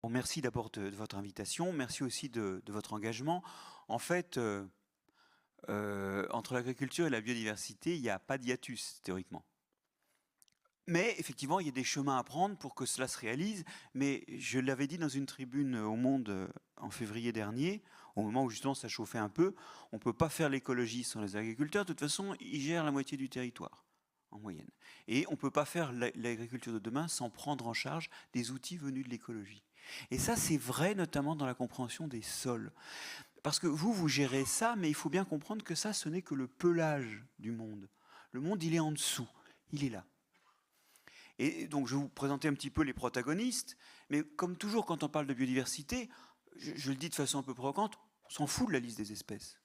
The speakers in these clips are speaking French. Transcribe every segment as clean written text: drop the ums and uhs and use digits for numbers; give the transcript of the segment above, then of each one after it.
Bon, merci d'abord de votre invitation, merci aussi de votre engagement. En fait, entre l'agriculture et la biodiversité, il n'y a pas d'hiatus, théoriquement. Mais effectivement, il y a des chemins à prendre pour que cela se réalise. Mais je l'avais dit dans une tribune au Monde en février dernier, au moment où justement ça chauffait un peu, on ne peut pas faire l'écologie sans les agriculteurs. De toute façon, ils gèrent la moitié du territoire, en moyenne. Et on ne peut pas faire l'agriculture de demain sans prendre en charge des outils venus de l'écologie. Et ça, c'est vrai notamment dans la compréhension des sols. Parce que vous gérez ça, mais il faut bien comprendre que ça, ce n'est que le pelage du monde. Le monde, il est en dessous, il est là. Et donc, je vais vous présenter un petit peu les protagonistes, mais comme toujours, quand on parle de biodiversité, je le dis de façon un peu provocante, on s'en fout de la liste des espèces.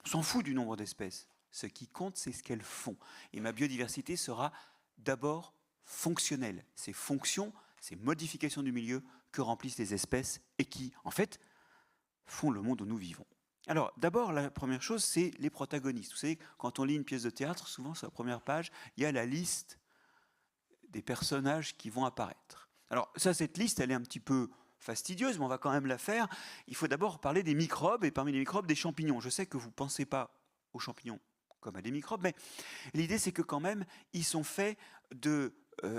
On s'en fout du nombre d'espèces. Ce qui compte, c'est ce qu'elles font. Et ma biodiversité sera d'abord fonctionnelle. Ces fonctions, ces modifications du milieu que remplissent les espèces et qui, en fait, font le monde où nous vivons. Alors, d'abord, la première chose, c'est les protagonistes. Vous savez, quand on lit une pièce de théâtre, souvent sur la première page, il y a la liste des personnages qui vont apparaître. Alors, ça, cette liste, elle est un petit peu fastidieuse, mais on va quand même la faire. Il faut d'abord parler des microbes, et parmi les microbes, des champignons. Je sais que vous ne pensez pas aux champignons comme à des microbes, mais l'idée, c'est que quand même, ils sont faits de...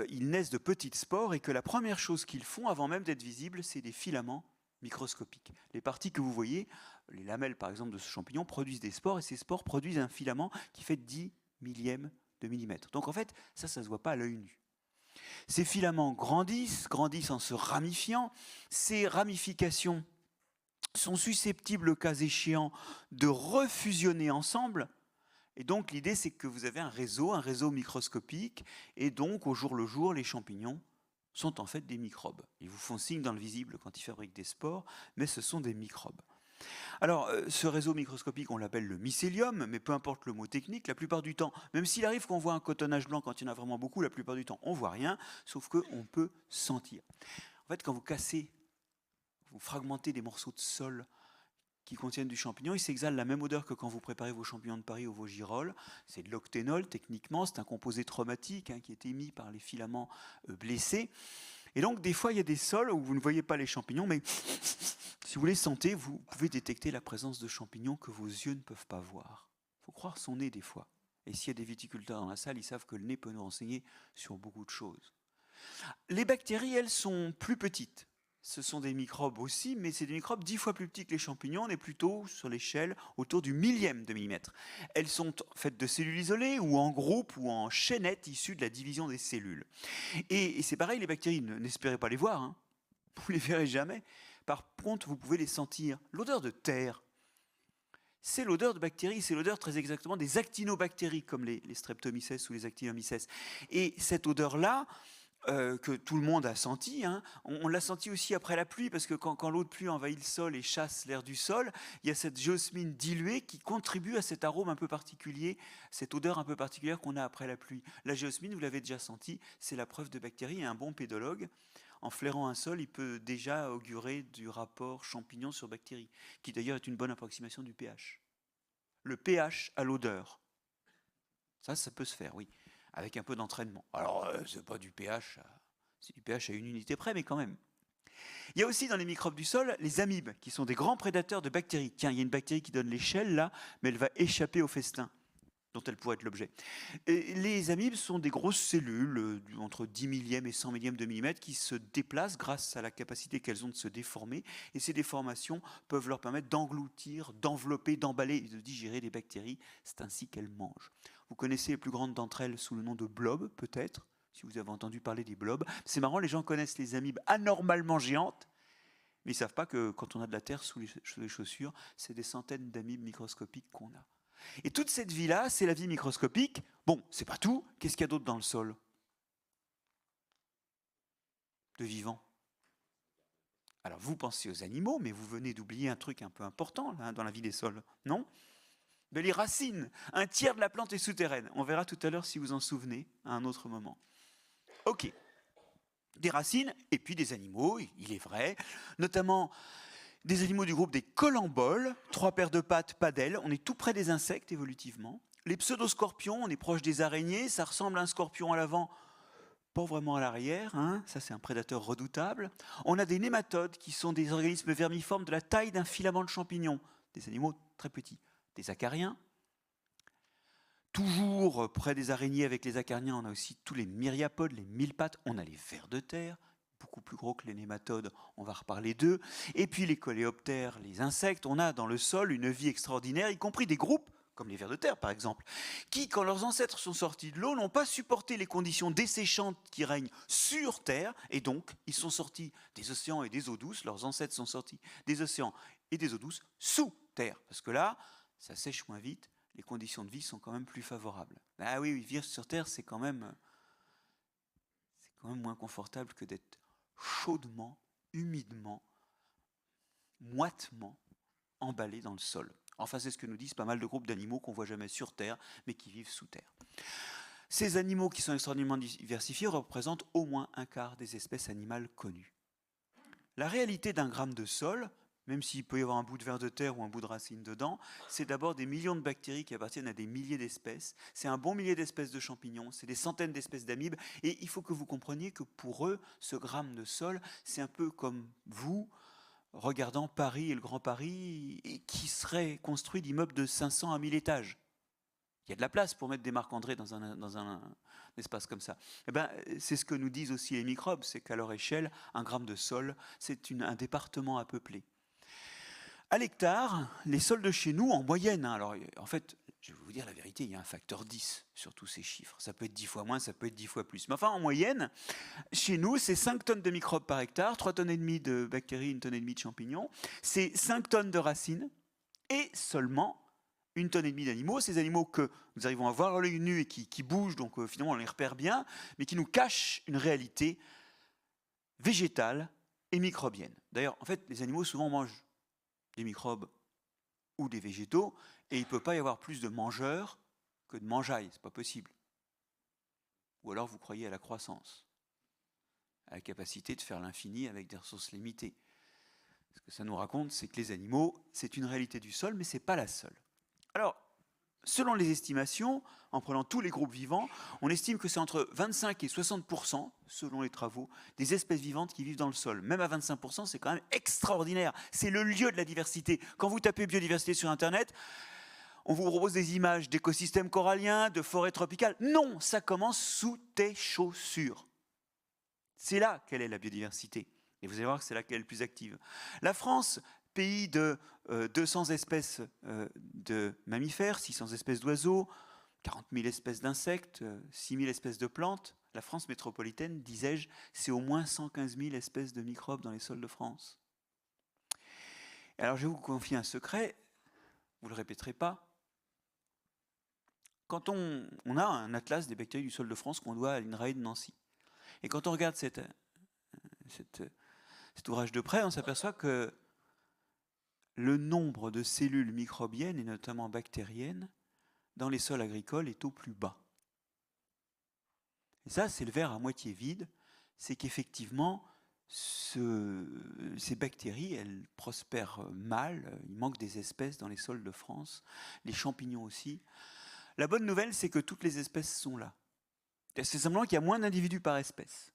ils naissent de petites spores, et que la première chose qu'ils font, avant même d'être visibles, c'est des filaments microscopiques. Les parties que vous voyez, les lamelles par exemple de ce champignon, produisent des spores, et ces spores produisent un filament qui fait 10 millièmes de millimètre. Donc en fait, ça ne se voit pas à l'œil nu. Ces filaments grandissent en se ramifiant. Ces ramifications sont susceptibles, le cas échéant, de refusionner ensemble. Et donc l'idée, c'est que vous avez un réseau microscopique, et donc au jour le jour, les champignons sont en fait des microbes. Ils vous font signe dans le visible quand ils fabriquent des spores, mais ce sont des microbes. Alors, ce réseau microscopique, on l'appelle le mycélium, mais peu importe le mot technique, la plupart du temps, même s'il arrive qu'on voit un cotonnage blanc quand il y en a vraiment beaucoup, la plupart du temps, on ne voit rien, sauf qu'on peut sentir. En fait, quand vous cassez, vous fragmentez des morceaux de sol qui contiennent du champignon, ils s'exhalent la même odeur que quand vous préparez vos champignons de Paris ou vos girolles. C'est de l'octénol, techniquement, c'est un composé traumatique qui est émis par les filaments blessés. Et donc, des fois, il y a des sols où vous ne voyez pas les champignons, mais si vous les sentez, vous pouvez détecter la présence de champignons que vos yeux ne peuvent pas voir. Il faut croire son nez des fois. Et s'il y a des viticulteurs dans la salle, ils savent que le nez peut nous renseigner sur beaucoup de choses. Les bactéries, elles, sont plus petites. Ce sont des microbes aussi, mais c'est des microbes 10 fois plus petits que les champignons. On est plutôt sur l'échelle autour du millième de millimètre. Elles sont faites de cellules isolées ou en groupe ou en chaînettes issues de la division des cellules. Et c'est pareil, les bactéries, n'espérez pas les voir, hein. Vous ne les verrez jamais. Par contre, vous pouvez les sentir. L'odeur de terre, c'est l'odeur de bactéries, c'est l'odeur très exactement des actinobactéries, comme les streptomyces ou les actinomyces. Et cette odeur-là, que tout le monde a senti, hein, on l'a senti aussi après la pluie, parce que quand l'eau de pluie envahit le sol et chasse l'air du sol, il y a cette géosmine diluée qui contribue à cet arôme un peu particulier, cette odeur un peu particulière qu'on a après la pluie. La géosmine, vous l'avez déjà senti, c'est la preuve de bactéries, et un bon pédologue, en flairant un sol, il peut déjà augurer du rapport champignon sur bactéries, qui d'ailleurs est une bonne approximation du pH. Le pH à l'odeur. Ça peut se faire, oui, avec un peu d'entraînement. Alors, c'est pas du pH, c'est du pH à une unité près, mais quand même. Il y a aussi dans les microbes du sol les amibes, qui sont des grands prédateurs de bactéries. Tiens, il y a une bactérie qui donne l'échelle là, mais elle va échapper au festin dont elle pourrait être l'objet. Les amibes sont des grosses cellules, entre 10 millièmes et 100 millièmes de millimètre, qui se déplacent grâce à la capacité qu'elles ont de se déformer. Et ces déformations peuvent leur permettre d'engloutir, d'envelopper, d'emballer et de digérer des bactéries. C'est ainsi qu'elles mangent. Vous connaissez les plus grandes d'entre elles sous le nom de blobs, peut-être, si vous avez entendu parler des blobs. C'est marrant, les gens connaissent les amibes anormalement géantes, mais ils ne savent pas que quand on a de la terre sous les chaussures, c'est des centaines d'amibes microscopiques qu'on a. Et toute cette vie-là, c'est la vie microscopique. Bon, c'est pas tout. Qu'est-ce qu'il y a d'autre dans le sol de vivant? Alors vous pensez aux animaux, mais vous venez d'oublier un truc un peu important là, dans la vie des sols, non? Mais les racines. Un tiers de la plante est souterraine. On verra tout à l'heure si vous en souvenez à un autre moment. Ok. Des racines et puis des animaux, il est vrai, notamment des animaux du groupe des colamboles, 3 paires de pattes, pas d'ailes. On est tout près des insectes évolutivement. Les pseudoscorpions, on est proche des araignées. Ça ressemble à un scorpion à l'avant, pas vraiment à l'arrière, hein, ça c'est un prédateur redoutable. On a des nématodes qui sont des organismes vermiformes de la taille d'un filament de champignon, des animaux très petits, des acariens. Toujours près des araignées avec les acariens, on a aussi tous les myriapodes, les mille-pattes, on a les vers de terre, beaucoup plus gros que les nématodes, on va reparler d'eux. Et puis les coléoptères, les insectes, on a dans le sol une vie extraordinaire, y compris des groupes, comme les vers de terre par exemple, qui, quand leurs ancêtres sont sortis de l'eau, n'ont pas supporté les conditions desséchantes qui règnent sur Terre, et donc ils sont sortis des océans et des eaux douces, leurs ancêtres sont sortis des océans et des eaux douces sous Terre, parce que là, ça sèche moins vite, les conditions de vie sont quand même plus favorables. Ah oui, vivre sur Terre, c'est quand même moins confortable que d'être chaudement, humidement, moitement emballé dans le sol. Enfin, c'est ce que nous disent pas mal de groupes d'animaux qu'on ne voit jamais sur Terre, mais qui vivent sous terre. Ces animaux qui sont extraordinairement diversifiés représentent au moins un quart des espèces animales connues. La réalité d'un gramme de sol, même s'il peut y avoir un bout de ver de terre ou un bout de racine dedans, c'est d'abord des millions de bactéries qui appartiennent à des milliers d'espèces. C'est un bon millier d'espèces de champignons, c'est des centaines d'espèces d'amibes. Et il faut que vous compreniez que pour eux, ce gramme de sol, c'est un peu comme vous, regardant Paris et le Grand Paris, et qui serait construit d'immeubles de 500 à 1000 étages. Il y a de la place pour mettre des Marc-André dans un espace comme ça. Eh ben, c'est ce que nous disent aussi les microbes, c'est qu'à leur échelle, un gramme de sol, c'est un département à peupler. À l'hectare, les sols de chez nous, en moyenne, alors en fait, je vais vous dire la vérité, il y a un facteur 10 sur tous ces chiffres. Ça peut être 10 fois moins, ça peut être 10 fois plus. Mais enfin, en moyenne, chez nous, c'est 5 tonnes de microbes par hectare, 3 tonnes et demie de bactéries, 1 tonne et demie de champignons, c'est 5 tonnes de racines et seulement 1 tonne et demie d'animaux. Ces animaux que nous arrivons à voir à l'œil nu et qui bougent, donc finalement on les repère bien, mais qui nous cachent une réalité végétale et microbienne. D'ailleurs, en fait, les animaux souvent mangent des microbes ou des végétaux, et il ne peut pas y avoir plus de mangeurs que de mangeailles, c'est pas possible. Ou alors vous croyez à la croissance, à la capacité de faire l'infini avec des ressources limitées. Ce que ça nous raconte, c'est que les animaux, c'est une réalité du sol, mais ce n'est pas la seule. Alors, selon les estimations, en prenant tous les groupes vivants, on estime que c'est entre 25 et 60%, selon les travaux, des espèces vivantes qui vivent dans le sol. Même à 25%, c'est quand même extraordinaire. C'est le lieu de la diversité. Quand vous tapez biodiversité sur Internet, on vous propose des images d'écosystèmes coralliens, de forêts tropicales. Non, ça commence sous tes chaussures. C'est là qu'elle est la biodiversité. Et vous allez voir que c'est là qu'elle est le plus active. La France, pays de 200 espèces de mammifères, 600 espèces d'oiseaux, 40 000 espèces d'insectes, 6 000 espèces de plantes. La France métropolitaine, disais-je, c'est au moins 115 000 espèces de microbes dans les sols de France. Alors je vais vous confier un secret, vous ne le répéterez pas. Quand on a un atlas des bactéries du sol de France qu'on doit à l'INRAE de Nancy, et quand on regarde cet ouvrage de près, on s'aperçoit que le nombre de cellules microbiennes, et notamment bactériennes, dans les sols agricoles est au plus bas. Et ça, c'est le verre à moitié vide, c'est qu'effectivement, ces bactéries, elles prospèrent mal, il manque des espèces dans les sols de France, les champignons aussi. La bonne nouvelle, c'est que toutes les espèces sont là. C'est simplement qu'il y a moins d'individus par espèce.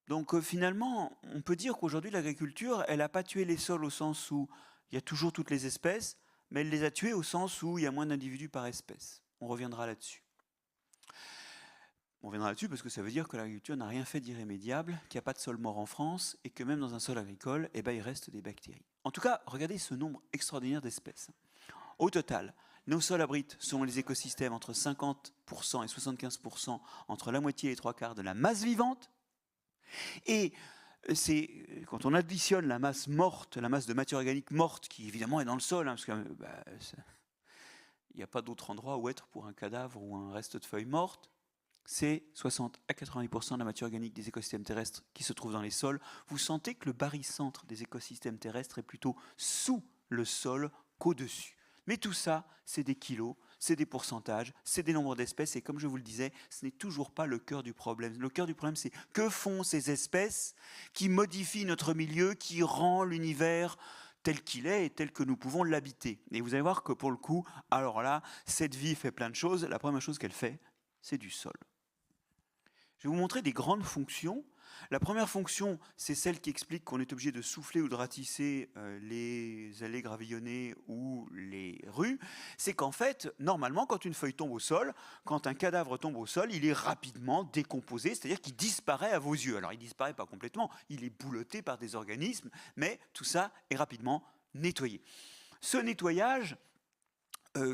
Donc finalement, on peut dire qu'aujourd'hui, l'agriculture, elle n'a pas tué les sols au sens où il y a toujours toutes les espèces, mais elle les a tués au sens où il y a moins d'individus par espèce. On reviendra là-dessus. On reviendra là-dessus parce que ça veut dire que l'agriculture n'a rien fait d'irrémédiable, qu'il n'y a pas de sol mort en France, et que même dans un sol agricole, eh ben, il reste des bactéries. En tout cas, regardez ce nombre extraordinaire d'espèces. Au total, nos sols abritent, selon les écosystèmes, entre 50% et 75%, entre la moitié et les trois quarts de la masse vivante. Et quand on additionne la masse morte, la masse de matière organique morte, qui évidemment est dans le sol, hein, parce qu'il n'y a pas d'autre endroit où être pour un cadavre ou un reste de feuilles mortes, c'est 60 à 90% de la matière organique des écosystèmes terrestres qui se trouve dans les sols. Vous sentez que le barycentre des écosystèmes terrestres est plutôt sous le sol qu'au-dessus. Mais tout ça, c'est des kilos, c'est des pourcentages, c'est des nombres d'espèces, et comme je vous le disais, ce n'est toujours pas le cœur du problème. Le cœur du problème, c'est que font ces espèces qui modifient notre milieu, qui rend l'univers tel qu'il est et tel que nous pouvons l'habiter. Et vous allez voir que pour le coup, alors là, cette vie fait plein de choses. La première chose qu'elle fait, c'est du sol. Je vais vous montrer des grandes fonctions. La première fonction, c'est celle qui explique qu'on est obligé de souffler ou de ratisser les allées gravillonnées ou les rues. C'est qu'en fait, normalement, quand une feuille tombe au sol, quand un cadavre tombe au sol, il est rapidement décomposé, c'est-à-dire qu'il disparaît à vos yeux. Alors, il ne disparaît pas complètement, il est bouloté par des organismes, mais tout ça est rapidement nettoyé. Ce nettoyage,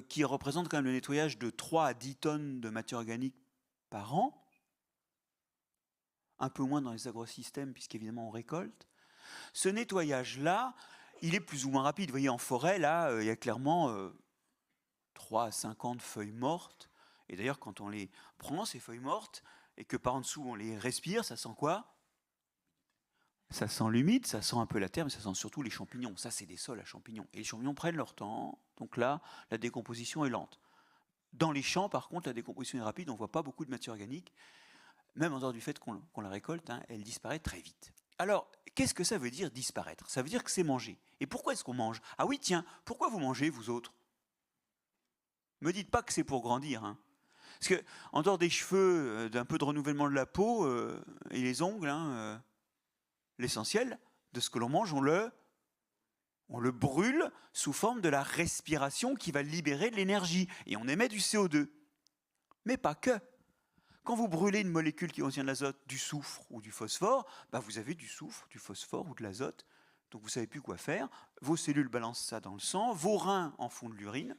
qui représente quand même le nettoyage de 3 à 10 tonnes de matière organique par an, un peu moins dans les agrosystèmes, puisqu'évidemment on récolte. Ce nettoyage-là, il est plus ou moins rapide. Vous voyez, en forêt, là, il y a clairement 3 à 50 feuilles mortes. Et d'ailleurs, quand on les prend, ces feuilles mortes, et que par en dessous on les respire, ça sent quoi? Ça sent l'humide, ça sent un peu la terre, mais ça sent surtout les champignons. Ça, c'est des sols à champignons. Et les champignons prennent leur temps, donc là, la décomposition est lente. Dans les champs, par contre, la décomposition est rapide, on ne voit pas beaucoup de matière organique. Même en dehors du fait qu'on la récolte, hein, elle disparaît très vite. Alors, qu'est-ce que ça veut dire disparaître? Ça veut dire que c'est manger. Et pourquoi est-ce qu'on mange? Ah oui, tiens, pourquoi vous mangez, vous autres? Me dites pas que c'est pour grandir. Hein. Parce que, en dehors des cheveux, d'un peu de renouvellement de la peau et les ongles, hein, l'essentiel de ce que l'on mange, on le brûle sous forme de la respiration qui va libérer de l'énergie. Et on émet du CO2. Mais pas que. Quand vous brûlez une molécule qui contient de l'azote, du soufre ou du phosphore, bah vous avez du soufre, du phosphore ou de l'azote, donc vous ne savez plus quoi faire. Vos cellules balancent ça dans le sang, vos reins en font de l'urine.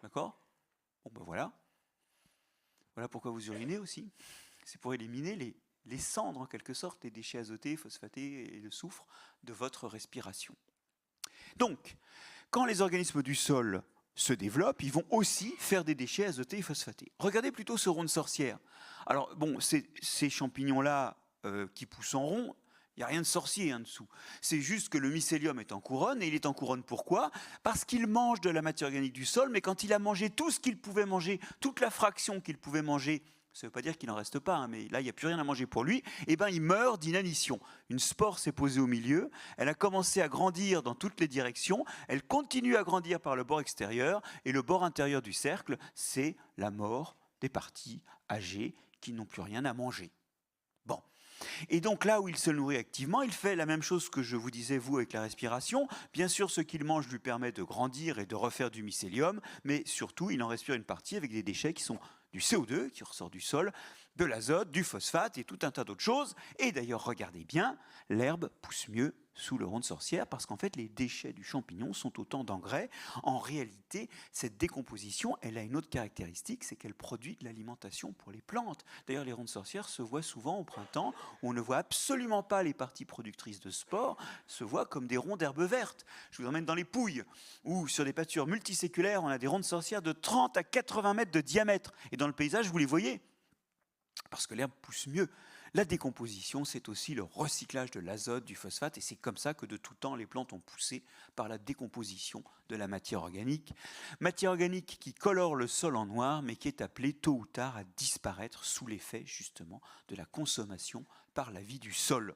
D'accord? Bon ben voilà. Voilà pourquoi vous urinez aussi. C'est pour éliminer les cendres en quelque sorte, les déchets azotés, phosphatés et le soufre de votre respiration. Donc, quand les organismes du sol se développent, ils vont aussi faire des déchets azotés et phosphatés. Regardez plutôt ce rond de sorcière. Alors, bon, ces champignons-là qui poussent en rond, il n'y a rien de sorcier en dessous. C'est juste que le mycélium est en couronne, et il est en couronne pourquoi? Parce qu'il mange de la matière organique du sol, mais quand il a mangé tout ce qu'il pouvait manger, toute la fraction qu'il pouvait manger, ça ne veut pas dire qu'il n'en reste pas, hein, mais là, il n'y a plus rien à manger pour lui, et ben il meurt d'inanition. Une spore s'est posée au milieu, elle a commencé à grandir dans toutes les directions, elle continue à grandir par le bord extérieur, et le bord intérieur du cercle, c'est la mort des parties âgées qui n'ont plus rien à manger. Bon. Et donc là où il se nourrit activement, il fait la même chose que je vous disais, vous, avec la respiration. Bien sûr, ce qu'il mange lui permet de grandir et de refaire du mycélium, mais surtout, il en respire une partie avec des déchets qui sont du CO2, qui ressort du sol, de l'azote, du phosphate et tout un tas d'autres choses. Et d'ailleurs, regardez bien, l'herbe pousse mieux sous le rond de sorcière parce qu'en fait, les déchets du champignon sont autant d'engrais. En réalité, cette décomposition, elle a une autre caractéristique, c'est qu'elle produit de l'alimentation pour les plantes. D'ailleurs, les ronds de sorcière se voient souvent au printemps, où on ne voit absolument pas les parties productrices de spores, se voient comme des ronds d'herbe verte. Je vous emmène dans les Pouilles, où sur des pâtures multiséculaires, on a des ronds de sorcière de 30 à 80 mètres de diamètre. Et dans le paysage, vous les voyez, parce que l'herbe pousse mieux. La décomposition, c'est aussi le recyclage de l'azote, du phosphate, et c'est comme ça que de tout temps, les plantes ont poussé par la décomposition de la matière organique. Matière organique qui colore le sol en noir, mais qui est appelée tôt ou tard à disparaître sous l'effet, justement, de la consommation par la vie du sol.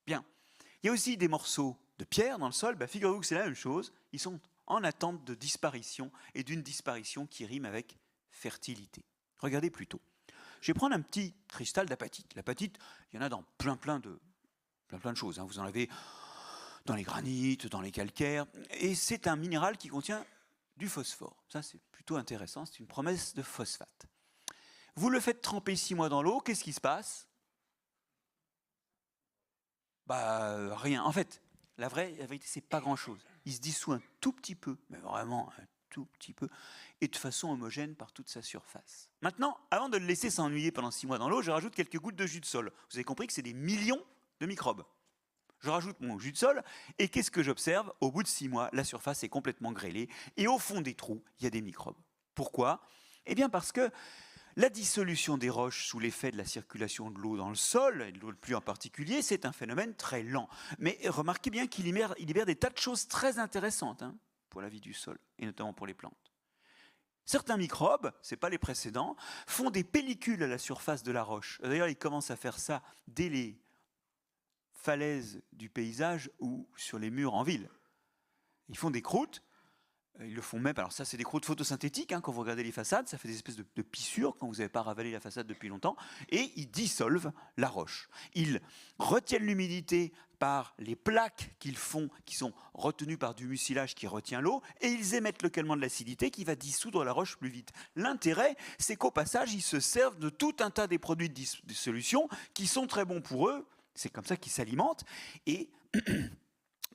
Bien. Il y a aussi des morceaux de pierre dans le sol. Ben, figurez-vous que c'est la même chose. Ils sont en attente de disparition, et d'une disparition qui rime avec fertilité. Regardez plutôt. Je vais prendre un petit cristal d'apatite. L'apatite, il y en a dans plein de choses. Hein. Vous en avez dans les granites, dans les calcaires. Et c'est un minéral qui contient du phosphore. Ça, c'est plutôt intéressant. C'est une promesse de phosphate. Vous le faites tremper 6 mois dans l'eau. Qu'est-ce qui se passe? Bah, rien. En fait, la vérité, c'est pas grand-chose. Il se dissout un tout petit peu, mais vraiment un tout petit peu, et de façon homogène par toute sa surface. Maintenant, avant de le laisser s'ennuyer pendant 6 mois dans l'eau, je rajoute quelques gouttes de jus de sol. Vous avez compris que c'est des millions de microbes. Je rajoute mon jus de sol, et qu'est-ce que j'observe? Au bout de 6 mois, la surface est complètement grêlée, et au fond des trous, il y a des microbes. Pourquoi? Eh bien parce que la dissolution des roches sous l'effet de la circulation de l'eau dans le sol, et de l'eau de pluie en particulier, c'est un phénomène très lent. Mais remarquez bien qu'il libère des tas de choses très intéressantes hein, pour la vie du sol, et notamment pour les plantes. Certains microbes, ce n'est pas les précédents, font des pellicules à la surface de la roche. D'ailleurs, ils commencent à faire ça dès les falaises du paysage ou sur les murs en ville. Ils font des croûtes, Ils le font même, alors ça c'est des croûtes photosynthétiques, hein, quand vous regardez les façades, ça fait des espèces de pissures quand vous n'avez pas ravalé la façade depuis longtemps, et ils dissolvent la roche. Ils retiennent l'humidité par les plaques qu'ils font, qui sont retenues par du mucilage qui retient l'eau, et ils émettent localement de l'acidité qui va dissoudre la roche plus vite. L'intérêt, c'est qu'au passage, ils se servent de tout un tas des produits de dissolution qui sont très bons pour eux, c'est comme ça qu'ils s'alimentent, et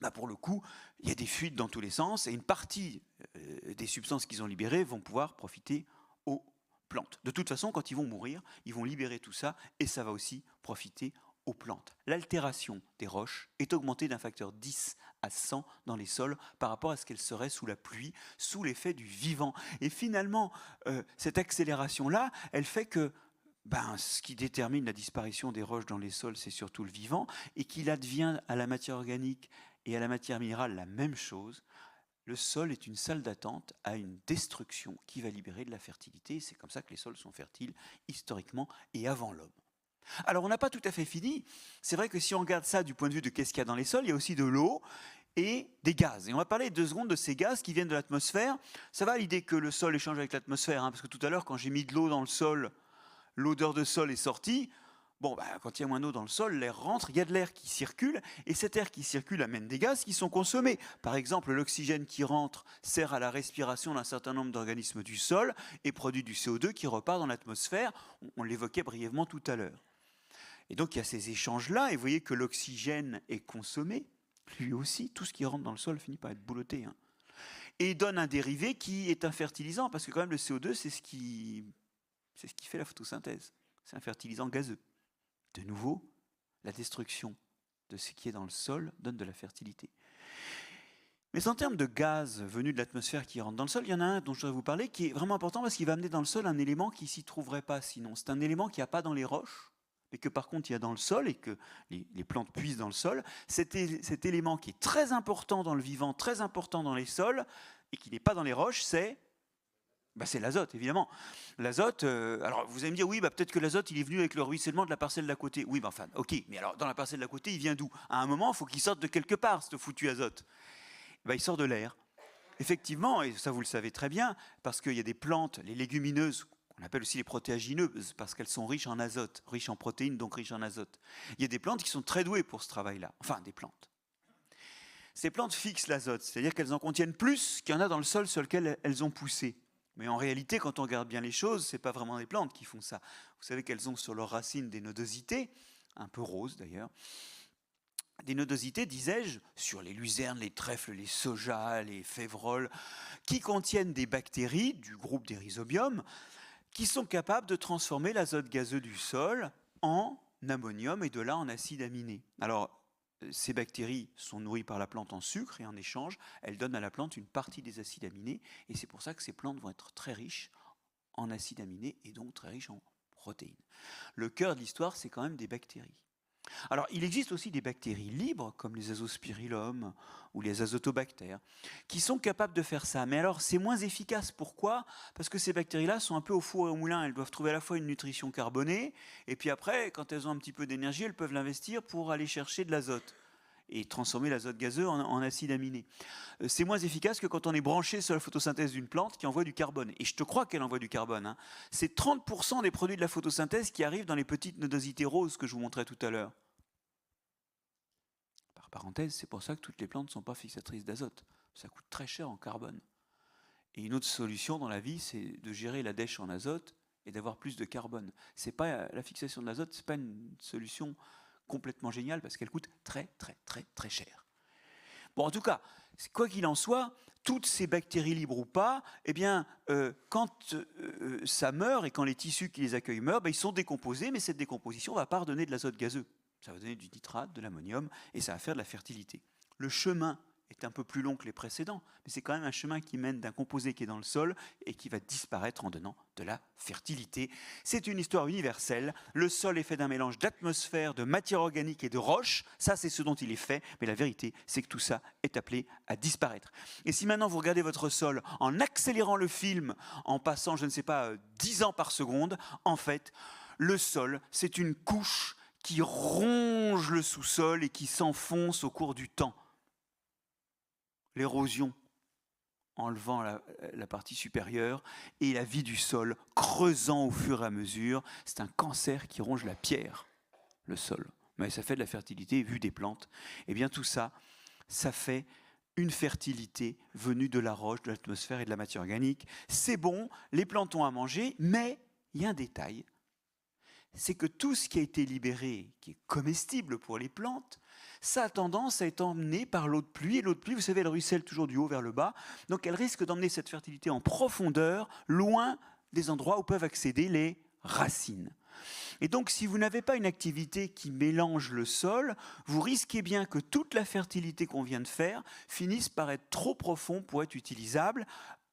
bah pour le coup, il y a des fuites dans tous les sens et une partie des substances qu'ils ont libérées vont pouvoir profiter aux plantes. De toute façon, quand ils vont mourir, ils vont libérer tout ça et ça va aussi profiter aux plantes. L'altération des roches est augmentée d'un facteur 10 à 100 dans les sols par rapport à ce qu'elle serait sous la pluie, sous l'effet du vivant. Et finalement, cette accélération-là, elle fait que ce qui détermine la disparition des roches dans les sols, c'est surtout le vivant, et qu'il advient à la matière organique et à la matière minérale la même chose. Le sol est une salle d'attente à une destruction qui va libérer de la fertilité. C'est comme ça que les sols sont fertiles, historiquement et avant l'homme. Alors, on n'a pas tout à fait fini. C'est vrai que si on regarde ça du point de vue de qu'est-ce qu'il y a dans les sols, il y a aussi de l'eau et des gaz. Et on va parler 2 secondes de ces gaz qui viennent de l'atmosphère. Ça va à l'idée que le sol échange avec l'atmosphère, hein, parce que tout à l'heure, quand j'ai mis de l'eau dans le sol, l'odeur de sol est sortie. Quand il y a moins d'eau dans le sol, l'air rentre, il y a de l'air qui circule, et cet air qui circule amène des gaz qui sont consommés. Par exemple, l'oxygène qui rentre sert à la respiration d'un certain nombre d'organismes du sol et produit du CO2 qui repart dans l'atmosphère. On l'évoquait brièvement tout à l'heure. Et donc il y a ces échanges-là, et vous voyez que l'oxygène est consommé, lui aussi, tout ce qui rentre dans le sol finit par être bouloté, hein, et donne un dérivé qui est un fertilisant, parce que quand même le CO2, c'est ce qui fait la photosynthèse. C'est un fertilisant gazeux. De nouveau, la destruction de ce qui est dans le sol donne de la fertilité. Mais en termes de gaz venus de l'atmosphère qui rentre dans le sol, il y en a un dont je voudrais vous parler qui est vraiment important parce qu'il va amener dans le sol un élément qui ne s'y trouverait pas sinon. C'est un élément qu'il n'y a pas dans les roches, mais que par contre il y a dans le sol et que les plantes puisent dans le sol. Cet élément qui est très important dans le vivant, très important dans les sols et qui n'est pas dans les roches, c'est l'azote, évidemment. L'azote, alors vous allez me dire, oui, peut-être que l'azote, il est venu avec le ruissellement de la parcelle d'à côté. Oui, ok, mais alors dans la parcelle d'à côté, il vient d'où? À un moment, il faut qu'il sorte de quelque part, ce foutu azote. Il sort de l'air. Effectivement, et ça vous le savez très bien, parce qu'il y a des plantes, les légumineuses, on appelle aussi les protéagineuses, parce qu'elles sont riches en azote, riches en protéines, donc riches en azote. Il y a des plantes qui sont très douées pour ce travail-là. Enfin, des plantes. Ces plantes fixent l'azote, c'est-à-dire qu'elles en contiennent plus qu'il y en a dans le sol sur lequel elles ont poussé. Mais en réalité, quand on regarde bien les choses, ce n'est pas vraiment des plantes qui font ça. Vous savez qu'elles ont sur leurs racines des nodosités, un peu roses d'ailleurs. Des nodosités, disais-je, sur les luzernes, les trèfles, les sojas, les févroles, qui contiennent des bactéries du groupe des rhizobiums, qui sont capables de transformer l'azote gazeux du sol en ammonium et de là en acide aminé. Alors, ces bactéries sont nourries par la plante en sucre et en échange, elles donnent à la plante une partie des acides aminés et c'est pour ça que ces plantes vont être très riches en acides aminés et donc très riches en protéines. Le cœur de l'histoire, c'est quand même des bactéries. Alors, il existe aussi des bactéries libres, comme les azospirillum ou les azotobactères, qui sont capables de faire ça. Mais alors, c'est moins efficace. Pourquoi? Parce que ces bactéries-là sont un peu au four et au moulin. Elles doivent trouver à la fois une nutrition carbonée, et puis après, quand elles ont un petit peu d'énergie, elles peuvent l'investir pour aller chercher de l'azote et transformer l'azote gazeux en acide aminé. C'est moins efficace que quand on est branché sur la photosynthèse d'une plante qui envoie du carbone. Et je te crois qu'elle envoie du carbone, hein. C'est 30% des produits de la photosynthèse qui arrivent dans les petites nodosités roses que je vous montrais tout à l'heure. Par parenthèse, c'est pour ça que toutes les plantes ne sont pas fixatrices d'azote. Ça coûte très cher en carbone. Et une autre solution dans la vie, c'est de gérer la dèche en azote et d'avoir plus de carbone. C'est pas, la fixation de l'azote, ce n'est pas une solution complètement géniale parce qu'elle coûte très très très très cher. Bon, en tout cas, quoi qu'il en soit, toutes ces bactéries libres ou pas, eh bien, quand ça meurt et quand les tissus qui les accueillent meurent, ils sont décomposés, mais cette décomposition ne va pas redonner de l'azote gazeux. Ça va donner du nitrate, de l'ammonium, et ça va faire de la fertilité. Le chemin est un peu plus long que les précédents, mais c'est quand même un chemin qui mène d'un composé qui est dans le sol et qui va disparaître en donnant de la fertilité. C'est une histoire universelle. Le sol est fait d'un mélange d'atmosphère, de matière organique et de roches. Ça, c'est ce dont il est fait, mais la vérité, c'est que tout ça est appelé à disparaître. Et si maintenant vous regardez votre sol en accélérant le film, en passant, je ne sais pas, 10 ans par seconde, en fait, le sol, c'est une couche qui ronge le sous-sol et qui s'enfonce au cours du temps. L'érosion enlevant la partie supérieure, et la vie du sol, creusant au fur et à mesure. C'est un cancer qui ronge la pierre, le sol. Mais ça fait de la fertilité, vu des plantes. Et bien tout ça, ça fait une fertilité venue de la roche, de l'atmosphère et de la matière organique. C'est bon, les plantes ont à manger, mais il y a un détail. C'est que tout ce qui a été libéré, qui est comestible pour les plantes, ça a tendance à être emmené par l'eau de pluie. Et l'eau de pluie, vous savez, elle ruisselle toujours du haut vers le bas. Donc elle risque d'emmener cette fertilité en profondeur, loin des endroits où peuvent accéder les racines. Et donc, si vous n'avez pas une activité qui mélange le sol, vous risquez bien que toute la fertilité qu'on vient de faire finisse par être trop profond pour être utilisable.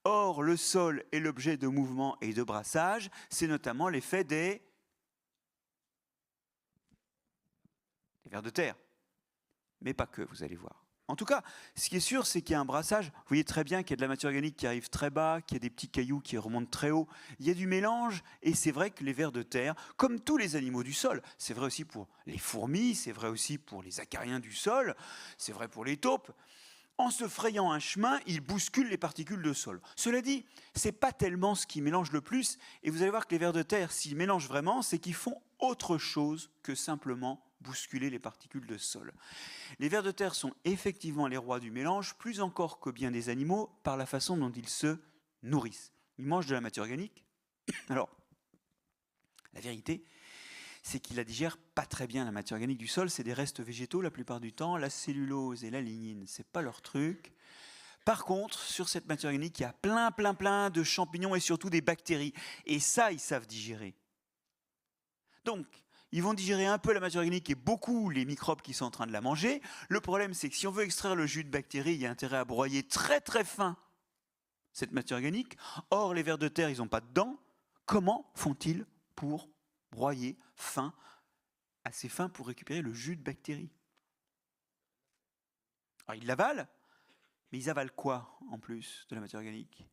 Or, le sol est l'objet de mouvements et de brassage. C'est notamment l'effet des vers de terre. Mais pas que, vous allez voir. En tout cas, ce qui est sûr, c'est qu'il y a un brassage. Vous voyez très bien qu'il y a de la matière organique qui arrive très bas, qu'il y a des petits cailloux qui remontent très haut. Il y a du mélange, et c'est vrai que les vers de terre, comme tous les animaux du sol, c'est vrai aussi pour les fourmis, c'est vrai aussi pour les acariens du sol, c'est vrai pour les taupes, en se frayant un chemin, ils bousculent les particules de sol. Cela dit, ce n'est pas tellement ce qui mélange le plus, et vous allez voir que les vers de terre, s'ils mélangent vraiment, c'est qu'ils font autre chose que simplement bousculer les particules de sol. Les vers de terre sont effectivement les rois du mélange, plus encore que bien des animaux, par la façon dont ils se nourrissent. Ils mangent de la matière organique. Alors, la vérité, c'est qu'ils la digèrent pas très bien, la matière organique du sol. C'est des restes végétaux la plupart du temps. La cellulose et la lignine, c'est pas leur truc. Par contre, sur cette matière organique, il y a plein de champignons et surtout des bactéries. Et ça, ils savent digérer. Donc, ils vont digérer un peu la matière organique et beaucoup les microbes qui sont en train de la manger. Le problème, c'est que si on veut extraire le jus de bactéries, il y a intérêt à broyer très fin cette matière organique. Or, les vers de terre, ils n'ont pas de dents. Comment font-ils pour broyer fin, assez fin pour récupérer le jus de bactéries? Alors, ils l'avalent, mais ils avalent quoi en plus de la matière organique?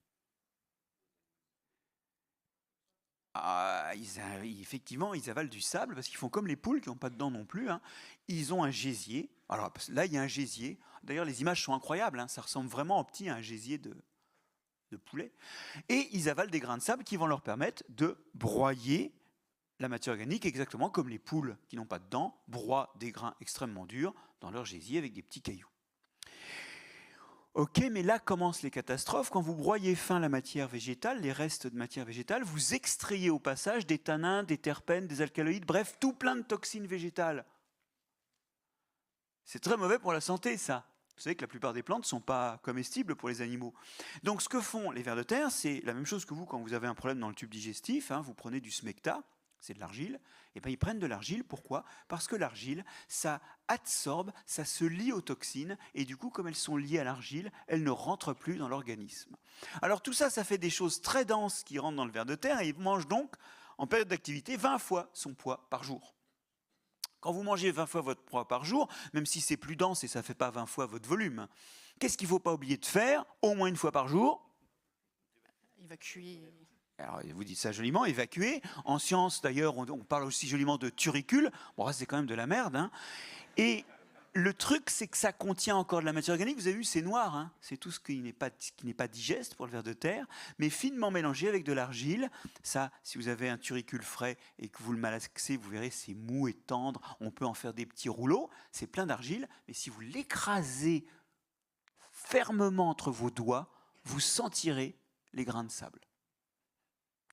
Effectivement, ils avalent du sable parce qu'ils font comme les poules qui n'ont pas de dents non plus. Hein. Ils ont un gésier. Alors là, il y a un gésier. D'ailleurs, les images sont incroyables. Hein. Ça ressemble vraiment en petit à un gésier de poulet. Et ils avalent des grains de sable qui vont leur permettre de broyer la matière organique exactement comme les poules qui n'ont pas de dents broient des grains extrêmement durs dans leur gésier avec des petits cailloux. Ok, mais là commencent les catastrophes. Quand vous broyez fin la matière végétale, les restes de matière végétale, vous extrayez au passage des tanins, des terpènes, des alcaloïdes, bref, tout plein de toxines végétales. C'est très mauvais pour la santé, ça. Vous savez que la plupart des plantes ne sont pas comestibles pour les animaux. Donc ce que font les vers de terre, c'est la même chose que vous quand vous avez un problème dans le tube digestif. Hein, vous prenez du smecta, c'est de l'argile, et bien ils prennent de l'argile. Pourquoi? Parce que l'argile, ça absorbe, ça se lie aux toxines, et du coup, comme elles sont liées à l'argile, elles ne rentrent plus dans l'organisme. Alors tout ça, ça fait des choses très denses qui rentrent dans le ver de terre, et il mange donc, en période d'activité, 20 fois son poids par jour. Quand vous mangez 20 fois votre poids par jour, même si c'est plus dense et ça ne fait pas 20 fois votre volume, qu'est-ce qu'il ne faut pas oublier de faire, au moins une fois par jour? Évacuer. Alors, vous dites ça joliment, évacuer. En science, d'ailleurs, on parle aussi joliment de turicule. Bon, là, c'est quand même de la merde. Hein. Et le truc, c'est que ça contient encore de la matière organique. Vous avez vu, c'est noir. Hein. C'est tout ce qui n'est pas digeste pour le ver de terre, mais finement mélangé avec de l'argile. Ça, si vous avez un turicule frais et que vous le malaxez, vous verrez, c'est mou et tendre. On peut en faire des petits rouleaux. C'est plein d'argile. Mais si vous l'écrasez fermement entre vos doigts, vous sentirez les grains de sable.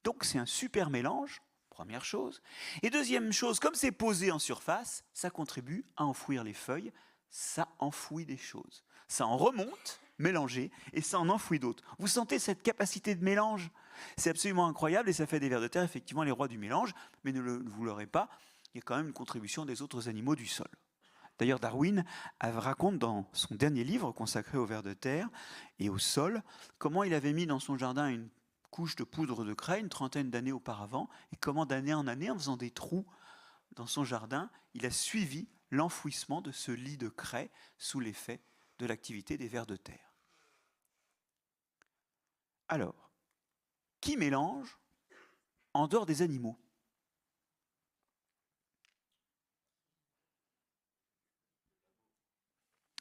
Donc c'est un super mélange, première chose. Et deuxième chose, comme c'est posé en surface, ça contribue à enfouir les feuilles, ça enfouit des choses. Ça en remonte, mélangé, et ça en enfouit d'autres. Vous sentez cette capacité de mélange? C'est absolument incroyable et ça fait des vers de terre, effectivement, les rois du mélange, mais ne vous l'aurez pas, il y a quand même une contribution des autres animaux du sol. D'ailleurs, Darwin raconte dans son dernier livre consacré aux vers de terre et au sol, comment il avait mis dans son jardin une couche de poudre de craie une trentaine d'années auparavant, et comment d'année en année, en faisant des trous dans son jardin, il a suivi l'enfouissement de ce lit de craie sous l'effet de l'activité des vers de terre. Alors, qui mélange en dehors des animaux?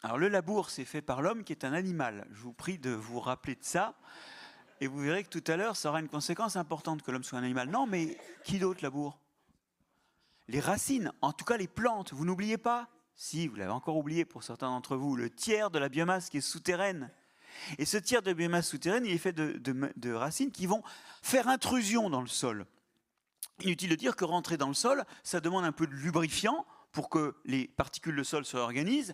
Alors le labour, c'est fait par l'homme qui est un animal. Je vous prie de vous rappeler de ça. Et vous verrez que tout à l'heure, ça aura une conséquence importante que l'homme soit un animal. Non, mais qui d'autre laboure? Les racines, en tout cas les plantes. Vous n'oubliez pas, si vous l'avez encore oublié pour certains d'entre vous, le tiers de la biomasse qui est souterraine. Et ce tiers de biomasse souterraine, il est fait de racines qui vont faire intrusion dans le sol. Inutile de dire que rentrer dans le sol, ça demande un peu de lubrifiant pour que les particules de sol se réorganisent.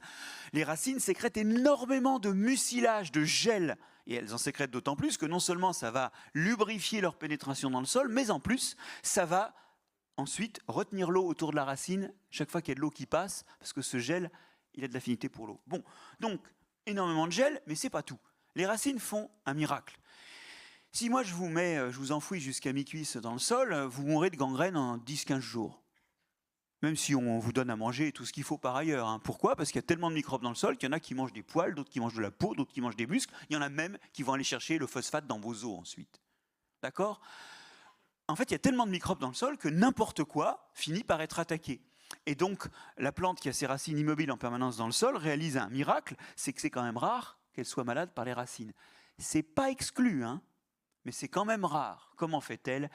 Les racines sécrètent énormément de mucilage, de gel. Et elles en sécrètent d'autant plus que non seulement ça va lubrifier leur pénétration dans le sol, mais en plus, ça va ensuite retenir l'eau autour de la racine chaque fois qu'il y a de l'eau qui passe, parce que ce gel, il a de l'affinité pour l'eau. Bon, donc, énormément de gel, mais ce n'est pas tout. Les racines font un miracle. Si moi je vous enfouis jusqu'à mi-cuisse dans le sol, vous mourrez de gangrène en 10-15 jours. Même si on vous donne à manger et tout ce qu'il faut par ailleurs. Hein. Pourquoi? Parce qu'il y a tellement de microbes dans le sol qu'il y en a qui mangent des poils, d'autres qui mangent de la peau, d'autres qui mangent des muscles. Il y en a même qui vont aller chercher le phosphate dans vos os ensuite. D'accord? En fait, il y a tellement de microbes dans le sol que n'importe quoi finit par être attaqué. Et donc, la plante qui a ses racines immobiles en permanence dans le sol réalise un miracle, c'est que c'est quand même rare qu'elle soit malade par les racines. C'est pas exclu, hein, mais c'est quand même rare. Comment fait-elle?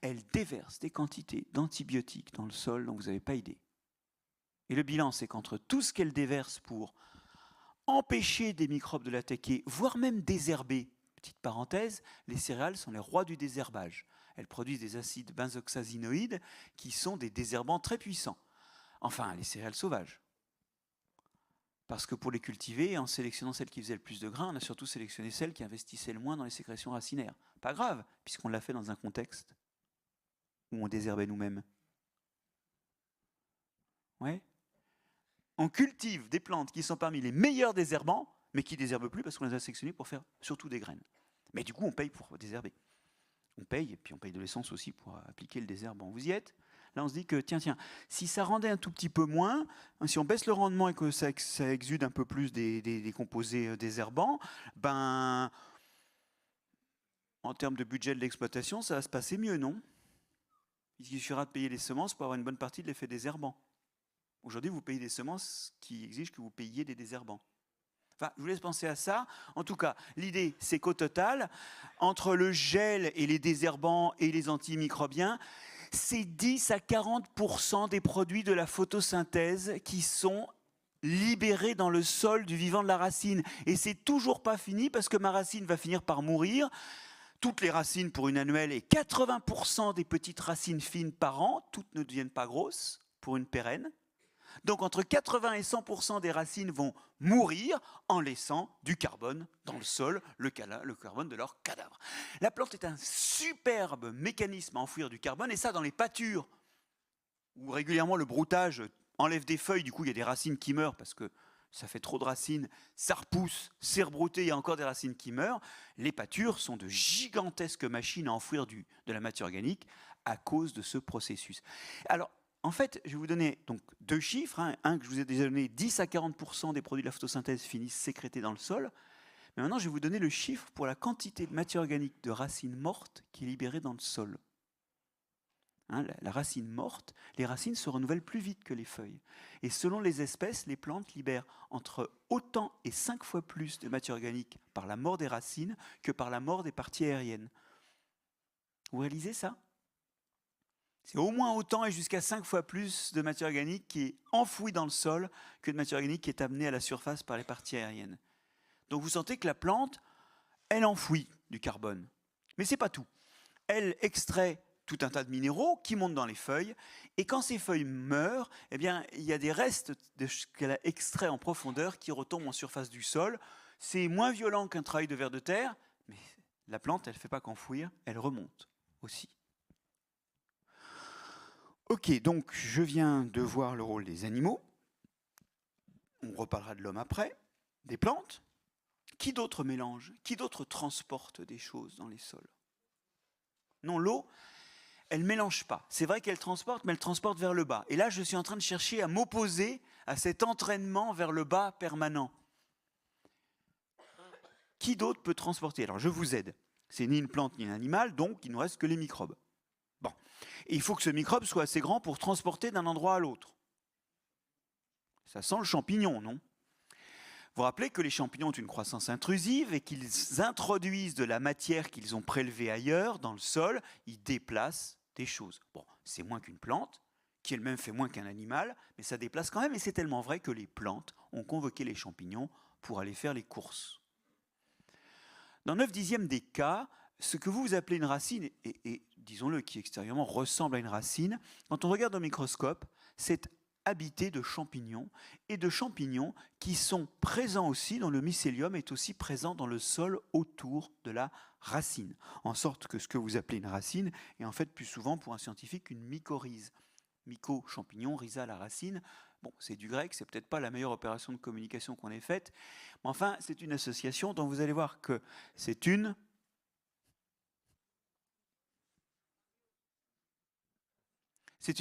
Elle déverse des quantités d'antibiotiques dans le sol dont vous n'avez pas idée. Et le bilan, c'est qu'entre tout ce qu'elle déverse pour empêcher des microbes de l'attaquer, voire même désherber, petite parenthèse, les céréales sont les rois du désherbage. Elles produisent des acides benzoxazinoïdes qui sont des désherbants très puissants. Enfin, les céréales sauvages. Parce que pour les cultiver, en sélectionnant celles qui faisaient le plus de grains, on a surtout sélectionné celles qui investissaient le moins dans les sécrétions racinaires. Pas grave, puisqu'on l'a fait dans un contexte où on désherbait nous-mêmes. Ouais. On cultive des plantes qui sont parmi les meilleurs désherbants, mais qui ne désherbent plus parce qu'on les a sélectionnées pour faire surtout des graines. Mais du coup, on paye pour désherber. On paye, et puis on paye de l'essence aussi pour appliquer le désherbant. Vous y êtes? Là, on se dit que, tiens, si ça rendait un tout petit peu moins, si on baisse le rendement et que ça exude un peu plus des composés désherbants, ben, en termes de budget de l'exploitation, ça va se passer mieux, non? Il suffira de payer les semences pour avoir une bonne partie de l'effet désherbant. Aujourd'hui, vous payez des semences qui exigent que vous payiez des désherbants. Enfin, je vous laisse penser à ça. En tout cas, l'idée, c'est qu'au total, entre le gel et les désherbants et les antimicrobiens, c'est 10 à 40% des produits de la photosynthèse qui sont libérés dans le sol du vivant de la racine. Et c'est toujours pas fini parce que ma racine va finir par mourir. Toutes les racines pour une annuelle et 80% des petites racines fines par an, toutes ne deviennent pas grosses pour une pérenne. Donc entre 80 et 100% des racines vont mourir en laissant du carbone dans le sol, le carbone de leur cadavre. La plante est un superbe mécanisme à enfouir du carbone, et ça dans les pâtures, où régulièrement le broutage enlève des feuilles, du coup il y a des racines qui meurent parce que ça fait trop de racines, ça repousse, c'est rebrouté, il y a encore des racines qui meurent. Les pâtures sont de gigantesques machines à enfouir de la matière organique à cause de ce processus. Alors, en fait, je vais vous donner donc deux chiffres. Un que je vous ai déjà donné, 10 à 40% des produits de la photosynthèse finissent sécrétés dans le sol. Mais maintenant, je vais vous donner le chiffre pour la quantité de matière organique de racines mortes qui est libérée dans le sol. La racine morte, les racines se renouvellent plus vite que les feuilles. Et selon les espèces, les plantes libèrent entre autant et 5 fois plus de matière organique par la mort des racines que par la mort des parties aériennes. Vous réalisez ça ? C'est au moins autant et jusqu'à 5 fois plus de matière organique qui est enfouie dans le sol que de matière organique qui est amenée à la surface par les parties aériennes. Donc vous sentez que la plante, elle enfouit du carbone. Mais ce n'est pas tout. Elle extrait tout un tas de minéraux qui montent dans les feuilles. Et quand ces feuilles meurent, eh bien, il y a des restes de ce qu'elle a extrait en profondeur qui retombent en surface du sol. C'est moins violent qu'un travail de vers de terre, mais la plante, elle ne fait pas qu'enfouir, elle remonte aussi. Ok, donc je viens de voir le rôle des animaux. On reparlera de l'homme après. Des plantes. Qui d'autre mélange? Qui d'autre transporte des choses dans les sols? Non, l'eau, elle ne mélange pas. C'est vrai qu'elle transporte, mais elle transporte vers le bas. Et là, je suis en train de chercher à m'opposer à cet entraînement vers le bas permanent. Qui d'autre peut transporter? Alors, je vous aide. C'est ni une plante ni un animal, donc il ne nous reste que les microbes. Bon. Et il faut que ce microbe soit assez grand pour transporter d'un endroit à l'autre. Ça sent le champignon, non? Vous rappelez que les champignons ont une croissance intrusive et qu'ils introduisent de la matière qu'ils ont prélevée ailleurs, dans le sol, ils déplacent des choses. Bon, c'est moins qu'une plante, qui elle-même fait moins qu'un animal, mais ça déplace quand même, et c'est tellement vrai que les plantes ont convoqué les champignons pour aller faire les courses. Dans 9/10 des cas, ce que vous appelez une racine, et disons-le, qui extérieurement ressemble à une racine, quand on regarde au microscope, c'est habité de champignons, et de champignons qui sont présents aussi dans le mycélium, est aussi présent dans le sol autour de la racine. En sorte que ce que vous appelez une racine est en fait plus souvent pour un scientifique une mycorhize. Myco, champignon, rhiza, la racine. Bon, c'est du grec, c'est peut-être pas la meilleure opération de communication qu'on ait faite, mais enfin, c'est une association dont vous allez voir que c'est une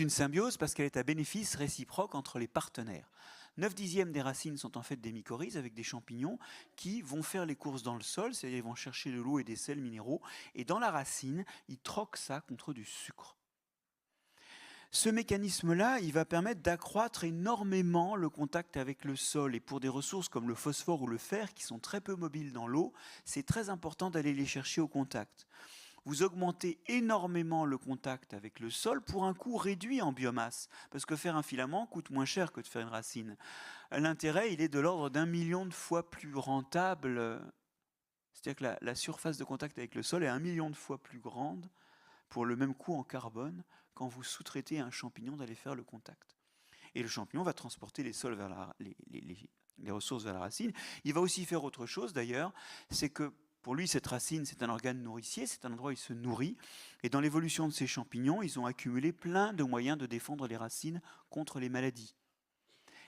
symbiose parce qu'elle est à bénéfice réciproque entre les partenaires. 9/10 des racines sont en fait des mycorhizes avec des champignons qui vont faire les courses dans le sol, c'est-à-dire ils vont chercher de l'eau et des sels minéraux, et dans la racine, ils troquent ça contre du sucre. Ce mécanisme-là, il va permettre d'accroître énormément le contact avec le sol. Et pour des ressources comme le phosphore ou le fer, qui sont très peu mobiles dans l'eau, c'est très important d'aller les chercher au contact. Vous augmentez énormément le contact avec le sol pour un coût réduit en biomasse, parce que faire un filament coûte moins cher que de faire une racine. L'intérêt, il est de l'ordre d'1 million de fois plus rentable. C'est-à-dire que la surface de contact avec le sol est 1 million de fois plus grande pour le même coût en carbone quand vous sous-traitez à un champignon d'aller faire le contact. Et le champignon va transporter les sols vers les ressources vers la racine. Il va aussi faire autre chose d'ailleurs, c'est que pour lui, cette racine, c'est un organe nourricier, c'est un endroit où il se nourrit. Et dans l'évolution de ces champignons, ils ont accumulé plein de moyens de défendre les racines contre les maladies.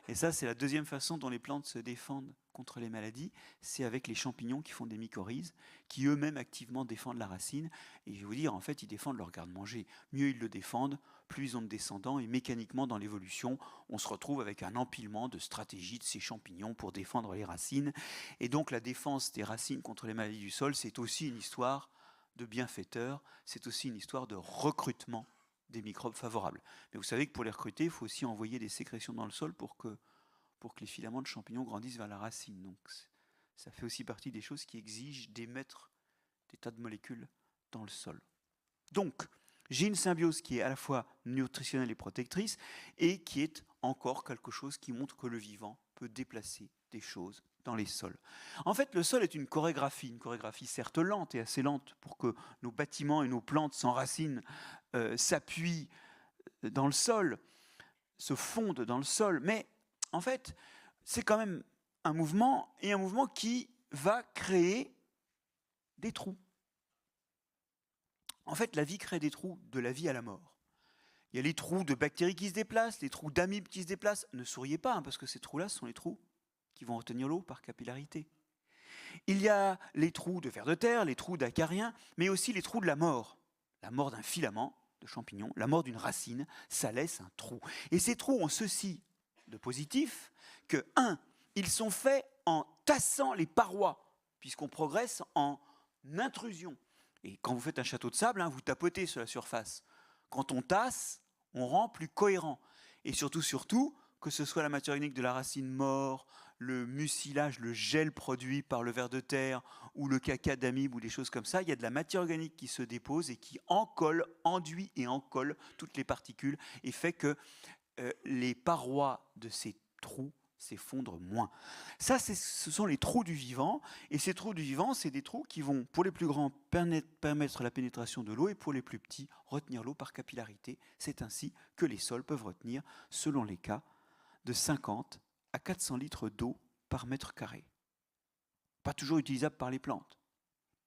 Et ça, c'est la deuxième façon dont les plantes se défendent contre les maladies, c'est avec les champignons qui font des mycorhizes, qui eux-mêmes activement défendent la racine. Et je vais vous dire, en fait, ils défendent leur garde-manger. Mieux ils le défendent, plus ils ont de descendants. Et mécaniquement, dans l'évolution, on se retrouve avec un empilement de stratégies de ces champignons pour défendre les racines. Et donc, la défense des racines contre les maladies du sol, c'est aussi une histoire de bienfaiteurs, c'est aussi une histoire de recrutement des microbes favorables. Mais vous savez que pour les recruter, il faut aussi envoyer des sécrétions dans le sol pour que les filaments de champignons grandissent vers la racine. Donc ça fait aussi partie des choses qui exigent d'émettre des tas de molécules dans le sol. Donc, j'ai une symbiose qui est à la fois nutritionnelle et protectrice, et qui est encore quelque chose qui montre que le vivant peut déplacer des choses dans les sols. En fait, le sol est une chorégraphie certes lente et assez lente pour que nos bâtiments et nos plantes sans racines s'appuient dans le sol, se fondent dans le sol, mais en fait, c'est quand même un mouvement, et un mouvement qui va créer des trous. En fait, la vie crée des trous de la vie à la mort. Il y a les trous de bactéries qui se déplacent, les trous d'amibes qui se déplacent. Ne souriez pas, parce que ces trous-là, ce sont les trous qui vont retenir l'eau par capillarité. Il y a les trous de vers de terre, les trous d'acariens, mais aussi les trous de la mort. La mort d'un filament de champignon, la mort d'une racine, ça laisse un trou. Et ces trous ont ceci de positif que, 1, ils sont faits en tassant les parois, puisqu'on progresse en intrusion. Et quand vous faites un château de sable, vous tapotez sur la surface. Quand on tasse, on rend plus cohérent. Et surtout, que ce soit la matière organique de la racine morte, le mucilage, le gel produit par le ver de terre, ou le caca d'amibe, ou des choses comme ça, il y a de la matière organique qui se dépose et qui enduit et encolle toutes les particules, et fait que les parois de ces trous s'effondrent moins. Ça, ce sont les trous du vivant, et ces trous du vivant, c'est des trous qui vont, pour les plus grands, permettre la pénétration de l'eau, et pour les plus petits, retenir l'eau par capillarité. C'est ainsi que les sols peuvent retenir, selon les cas, de 50 à 400 litres d'eau par mètre carré. Pas toujours utilisable par les plantes,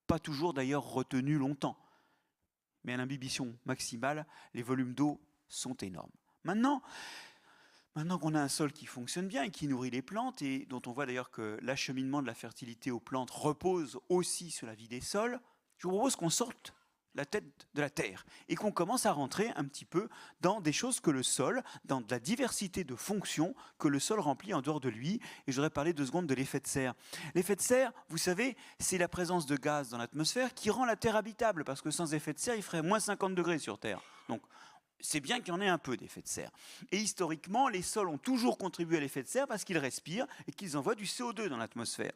pas toujours d'ailleurs retenu longtemps, mais à l'imbibition maximale, les volumes d'eau sont énormes. Maintenant qu'on a un sol qui fonctionne bien et qui nourrit les plantes, et dont on voit d'ailleurs que l'acheminement de la fertilité aux plantes repose aussi sur la vie des sols, je vous propose qu'on sorte la tête de la terre et qu'on commence à rentrer un petit peu dans des choses que le sol, dans de la diversité de fonctions que le sol remplit en dehors de lui. Et je voudrais parler 2 secondes de l'effet de serre. L'effet de serre, vous savez, c'est la présence de gaz dans l'atmosphère qui rend la Terre habitable, parce que sans effet de serre, il ferait moins 50 degrés sur Terre. Donc, c'est bien qu'il y en ait un peu d'effet de serre. Et historiquement, les sols ont toujours contribué à l'effet de serre parce qu'ils respirent et qu'ils envoient du CO2 dans l'atmosphère.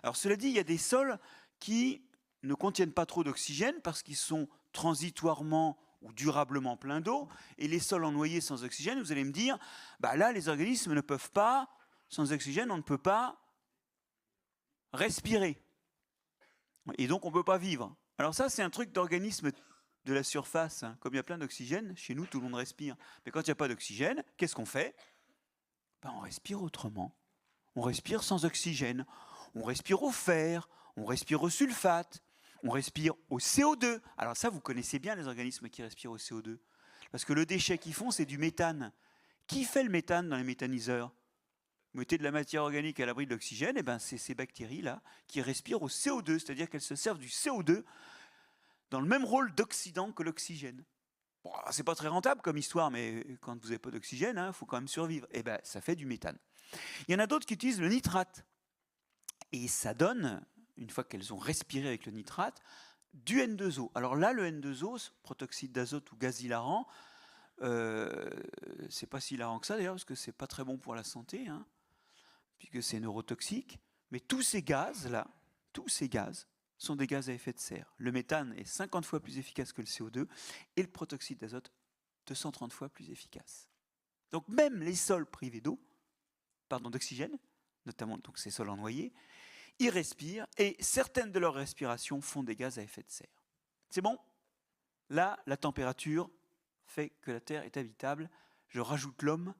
Alors cela dit, il y a des sols qui ne contiennent pas trop d'oxygène parce qu'ils sont transitoirement ou durablement pleins d'eau. Et les sols en noyés sans oxygène, vous allez me dire, bah là, les organismes ne peuvent pas, sans oxygène, on ne peut pas respirer. Et donc, on ne peut pas vivre. Alors ça, c'est un truc d'organisme de la surface. Hein. Comme il y a plein d'oxygène, chez nous, tout le monde respire. Mais quand il n'y a pas d'oxygène, qu'est-ce qu'on fait? Ben, on respire autrement. On respire sans oxygène. On respire au fer, on respire au sulfate, on respire au CO2. Alors ça, vous connaissez bien les organismes qui respirent au CO2. Parce que le déchet qu'ils font, c'est du méthane. Qui fait le méthane dans les méthaniseurs? Vous mettez de la matière organique à l'abri de l'oxygène, et ben c'est ces bactéries-là qui respirent au CO2, c'est-à-dire qu'elles se servent du CO2 dans le même rôle d'oxydant que l'oxygène. Bon, c'est pas très rentable comme histoire, mais quand vous n'avez pas d'oxygène, il faut quand même survivre. Et ben ça fait du méthane. Il y en a d'autres qui utilisent le nitrate. Et ça donne, une fois qu'elles ont respiré avec le nitrate, du N2O. Alors là, le N2O, protoxyde d'azote ou gaz hilarant, c'est pas si hilarant que ça d'ailleurs, parce que c'est pas très bon pour la santé, hein, puisque c'est neurotoxique. Mais tous ces gaz-là, tous ces gaz sont des gaz à effet de serre. Le méthane est 50 fois plus efficace que le CO2 et le protoxyde d'azote 230 fois plus efficace. Donc même les sols privés d'oxygène, notamment donc ces sols en noyer, ils respirent et certaines de leurs respirations font des gaz à effet de serre. C'est bon? Là, la température fait que la Terre est habitable. Je rajoute l'homme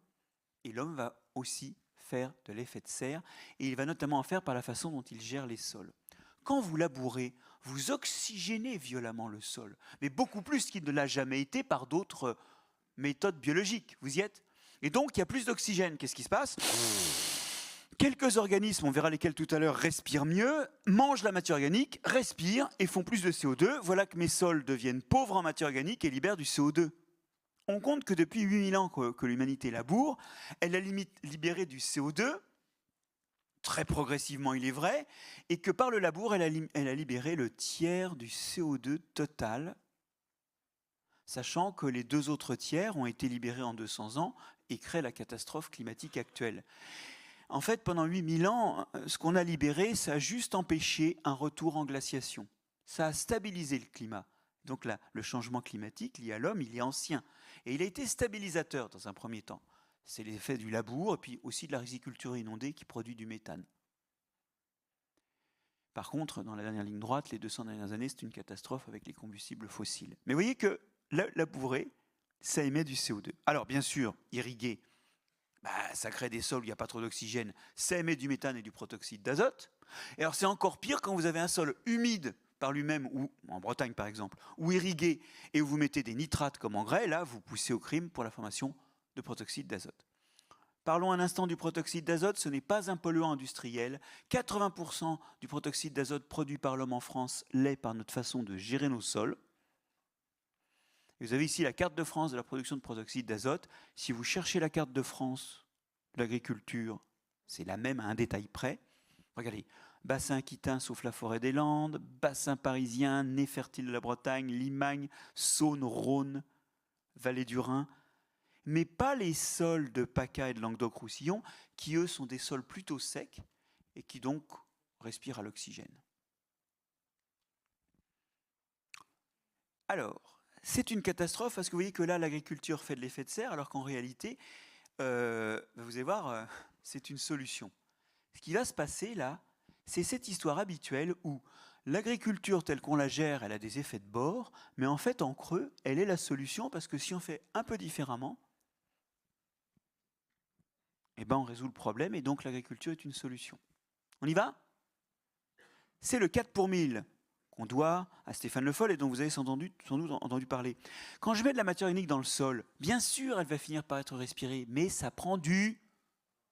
et l'homme va aussi faire de l'effet de serre et il va notamment en faire par la façon dont il gère les sols. Quand vous labourez, vous oxygénez violemment le sol, mais beaucoup plus qu'il ne l'a jamais été par d'autres méthodes biologiques. Vous y êtes? Et donc, il y a plus d'oxygène. Qu'est-ce qui se passe? Quelques organismes, on verra lesquels tout à l'heure, respirent mieux, mangent la matière organique, respirent et font plus de CO2. Voilà que mes sols deviennent pauvres en matière organique et libèrent du CO2. On compte que depuis 8000 ans que l'humanité laboure, elle a libéré du CO2, très progressivement il est vrai, et que par le labour, elle a libéré le tiers du CO2 total, sachant que les 2 autres tiers ont été libérés en 200 ans et créent la catastrophe climatique actuelle. En fait, pendant 8000 ans, ce qu'on a libéré, ça a juste empêché un retour en glaciation. Ça a stabilisé le climat. Donc là, le changement climatique lié à l'homme, il est ancien. Et il a été stabilisateur dans un premier temps. C'est l'effet du labour et puis aussi de la riziculture inondée qui produit du méthane. Par contre, dans la dernière ligne droite, les 200 dernières années, c'est une catastrophe avec les combustibles fossiles. Mais vous voyez que labourer, ça émet du CO2. Alors bien sûr, irriguer, ça crée des sols où il n'y a pas trop d'oxygène, ça émet du méthane et du protoxyde d'azote. Et alors c'est encore pire quand vous avez un sol humide par lui-même, ou en Bretagne par exemple, ou irrigué, et où vous mettez des nitrates comme engrais, là vous poussez au crime pour la formation de protoxyde d'azote. Parlons un instant du protoxyde d'azote, ce n'est pas un polluant industriel. 80% du protoxyde d'azote produit par l'homme en France l'est par notre façon de gérer nos sols. Et vous avez ici la carte de France de la production de protoxyde d'azote. Si vous cherchez la carte de France de l'agriculture, c'est la même à un détail près. Regardez, bassin aquitain sauf la forêt des Landes, bassin parisien, nez fertile de la Bretagne, Limagne, Saône, Rhône, vallée du Rhin. Mais pas les sols de PACA et de Languedoc-Roussillon, qui eux sont des sols plutôt secs et qui donc respirent à l'oxygène. Alors, c'est une catastrophe parce que vous voyez que là, l'agriculture fait de l'effet de serre, alors qu'en réalité, vous allez voir, c'est une solution. Ce qui va se passer là, c'est cette histoire habituelle où l'agriculture telle qu'on la gère, elle a des effets de bord, mais en fait, en creux, elle est la solution parce que si on fait un peu différemment, on résout le problème et donc l'agriculture est une solution. On y va? C'est le 4 pour 1000 qu'on doit à Stéphane Le Foll et dont vous avez sans doute entendu parler. Quand je mets de la matière organique dans le sol, bien sûr, elle va finir par être respirée, mais ça prend du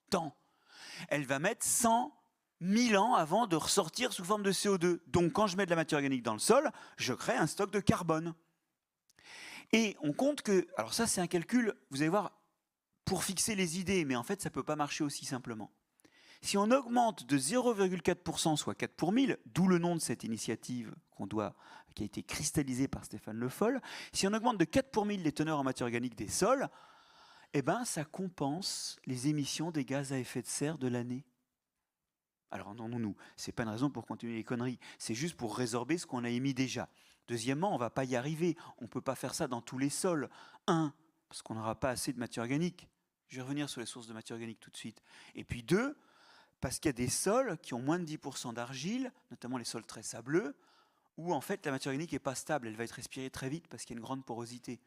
temps. Elle va mettre 100 000 ans avant de ressortir sous forme de CO2. Donc, quand je mets de la matière organique dans le sol, je crée un stock de carbone. Et on compte que, alors ça, c'est un calcul, vous allez voir, pour fixer les idées, mais en fait, ça ne peut pas marcher aussi simplement. Si on augmente de 0,4%, soit 4 pour 1000, d'où le nom de cette initiative qui a été cristallisée par Stéphane Le Foll, si on augmente de 4 pour 1000 les teneurs en matière organique des sols, eh ben, ça compense les émissions des gaz à effet de serre de l'année. Alors non, c'est pas une raison pour continuer les conneries, c'est juste pour résorber ce qu'on a émis déjà. Deuxièmement, on ne va pas y arriver, on ne peut pas faire ça dans tous les sols. Parce qu'on n'aura pas assez de matière organique. Je vais revenir sur les sources de matière organique tout de suite. Et puis 2, parce qu'il y a des sols qui ont moins de 10% d'argile, notamment les sols très sableux, où en fait la matière organique n'est pas stable, elle va être respirée très vite parce qu'il y a une grande porosité.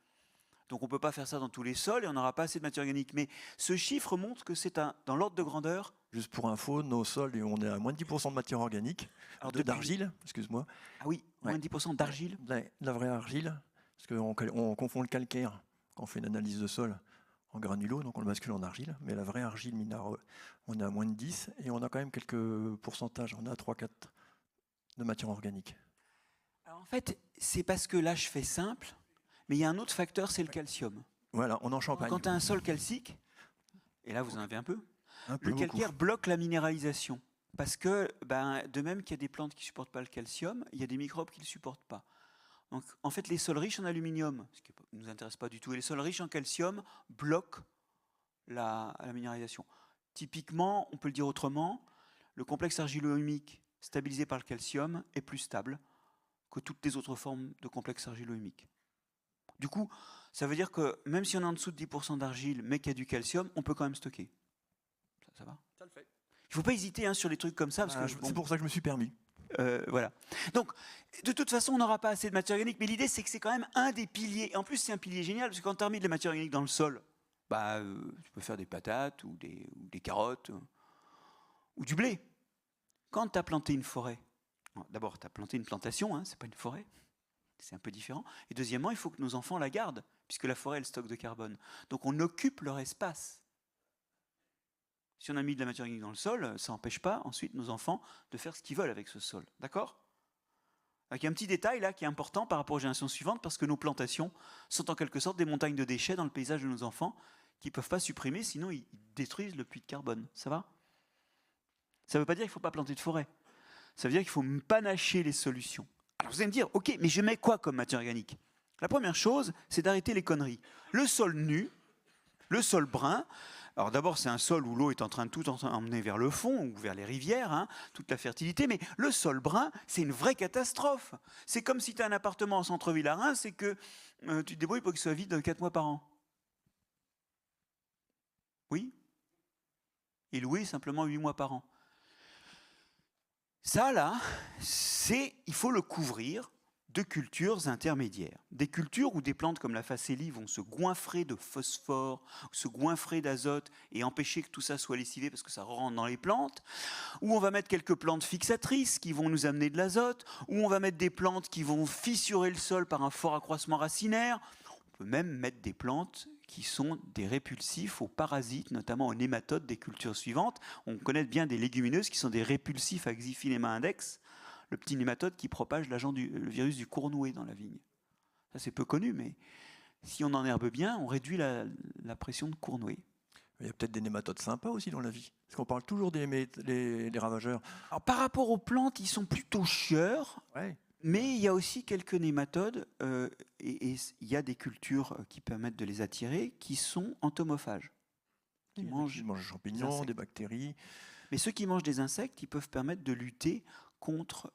Donc on ne peut pas faire ça dans tous les sols et on n'aura pas assez de matière organique. Mais ce chiffre montre que c'est dans l'ordre de grandeur. Juste pour info, nos sols, on est à moins de 10% de matière organique, d'argile, excuse-moi. Ah oui, moins de 10% d'argile. La vraie argile, parce qu'on confond le calcaire quand on fait une analyse de sol en granulo, donc on le bascule en argile. Mais la vraie argile minérale, on est à moins de 10 et on a quand même quelques pourcentages, on est à 3-4 de matière organique. Alors en fait, c'est parce que là je fais simple, mais il y a un autre facteur, c'est le calcium. Voilà, on en Champagne. Quand tu as un sol calcique, et là vous en avez un peu, le beaucoup. calcaire bloque la minéralisation. Parce que, de même qu'il y a des plantes qui ne supportent pas le calcium, il y a des microbes qui ne le supportent pas. Donc, en fait, les sols riches en aluminium, ce qui ne nous intéresse pas du tout, et les sols riches en calcium bloquent la minéralisation. Typiquement, on peut le dire autrement, le complexe argilo-humique stabilisé par le calcium est plus stable que toutes les autres formes de complexe argilo-humique. Du coup, ça veut dire que même si on est en dessous de 10% d'argile, mais qu'il y a du calcium, on peut quand même stocker. Ça va ? Ça le fait. Il ne faut pas hésiter sur les trucs comme ça. C'est pour ça que je me suis permis. Voilà. Donc, de toute façon, on n'aura pas assez de matière organique, mais l'idée, c'est que c'est quand même un des piliers. Et en plus, c'est un pilier génial, parce que quand tu as mis de la matière organique dans le sol, tu peux faire des patates ou des carottes ou du blé. Quand tu as planté une forêt, d'abord, tu as planté une plantation, ce n'est pas une forêt, c'est un peu différent. Et deuxièmement, il faut que nos enfants la gardent, puisque la forêt, elle stocke de carbone. Donc, on occupe leur espace. Si on a mis de la matière organique dans le sol, ça n'empêche pas ensuite nos enfants de faire ce qu'ils veulent avec ce sol. D'accord ? Il y a un petit détail là qui est important par rapport aux générations suivantes, parce que nos plantations sont en quelque sorte des montagnes de déchets dans le paysage de nos enfants qu'ils ne peuvent pas supprimer, sinon ils détruisent le puits de carbone. Ça va ? Ça ne veut pas dire qu'il ne faut pas planter de forêt. Ça veut dire qu'il faut panacher les solutions. Alors vous allez me dire, ok, mais je mets quoi comme matière organique ? La première chose, c'est d'arrêter les conneries. Le sol nu, le sol brun. Alors d'abord, c'est un sol où l'eau est en train de tout emmener vers le fond ou vers les rivières, toute la fertilité. Mais le sol brun, c'est une vraie catastrophe. C'est comme si tu as un appartement en centre-ville à Reims et que tu te débrouilles pour qu'il soit vide 4 mois par an. Oui ? Et loué simplement 8 mois par an. Ça, là, il faut le couvrir de cultures intermédiaires. Des cultures où des plantes comme la facélie vont se goinfrer de phosphore, se goinfrer d'azote et empêcher que tout ça soit lessivé parce que ça rentre dans les plantes. Où on va mettre quelques plantes fixatrices qui vont nous amener de l'azote. Où on va mettre des plantes qui vont fissurer le sol par un fort accroissement racinaire. On peut même mettre des plantes qui sont des répulsifs aux parasites, notamment aux nématodes des cultures suivantes. On connaît bien des légumineuses qui sont des répulsifs à Xiphinema index, le petit nématode qui propage le virus du cournouet dans la vigne. Ça, c'est peu connu, mais si on en herbe bien, on réduit la pression de cournouet. Il y a peut-être des nématodes sympas aussi dans la vie. Parce qu'on parle toujours des ravageurs. Alors, par rapport aux plantes, ils sont plutôt chieurs. Ouais. Mais il y a aussi quelques nématodes, et il y a des cultures qui permettent de les attirer, qui sont entomophages. Ils mangent des champignons, des bactéries. Mais ceux qui mangent des insectes, ils peuvent permettre de lutter contre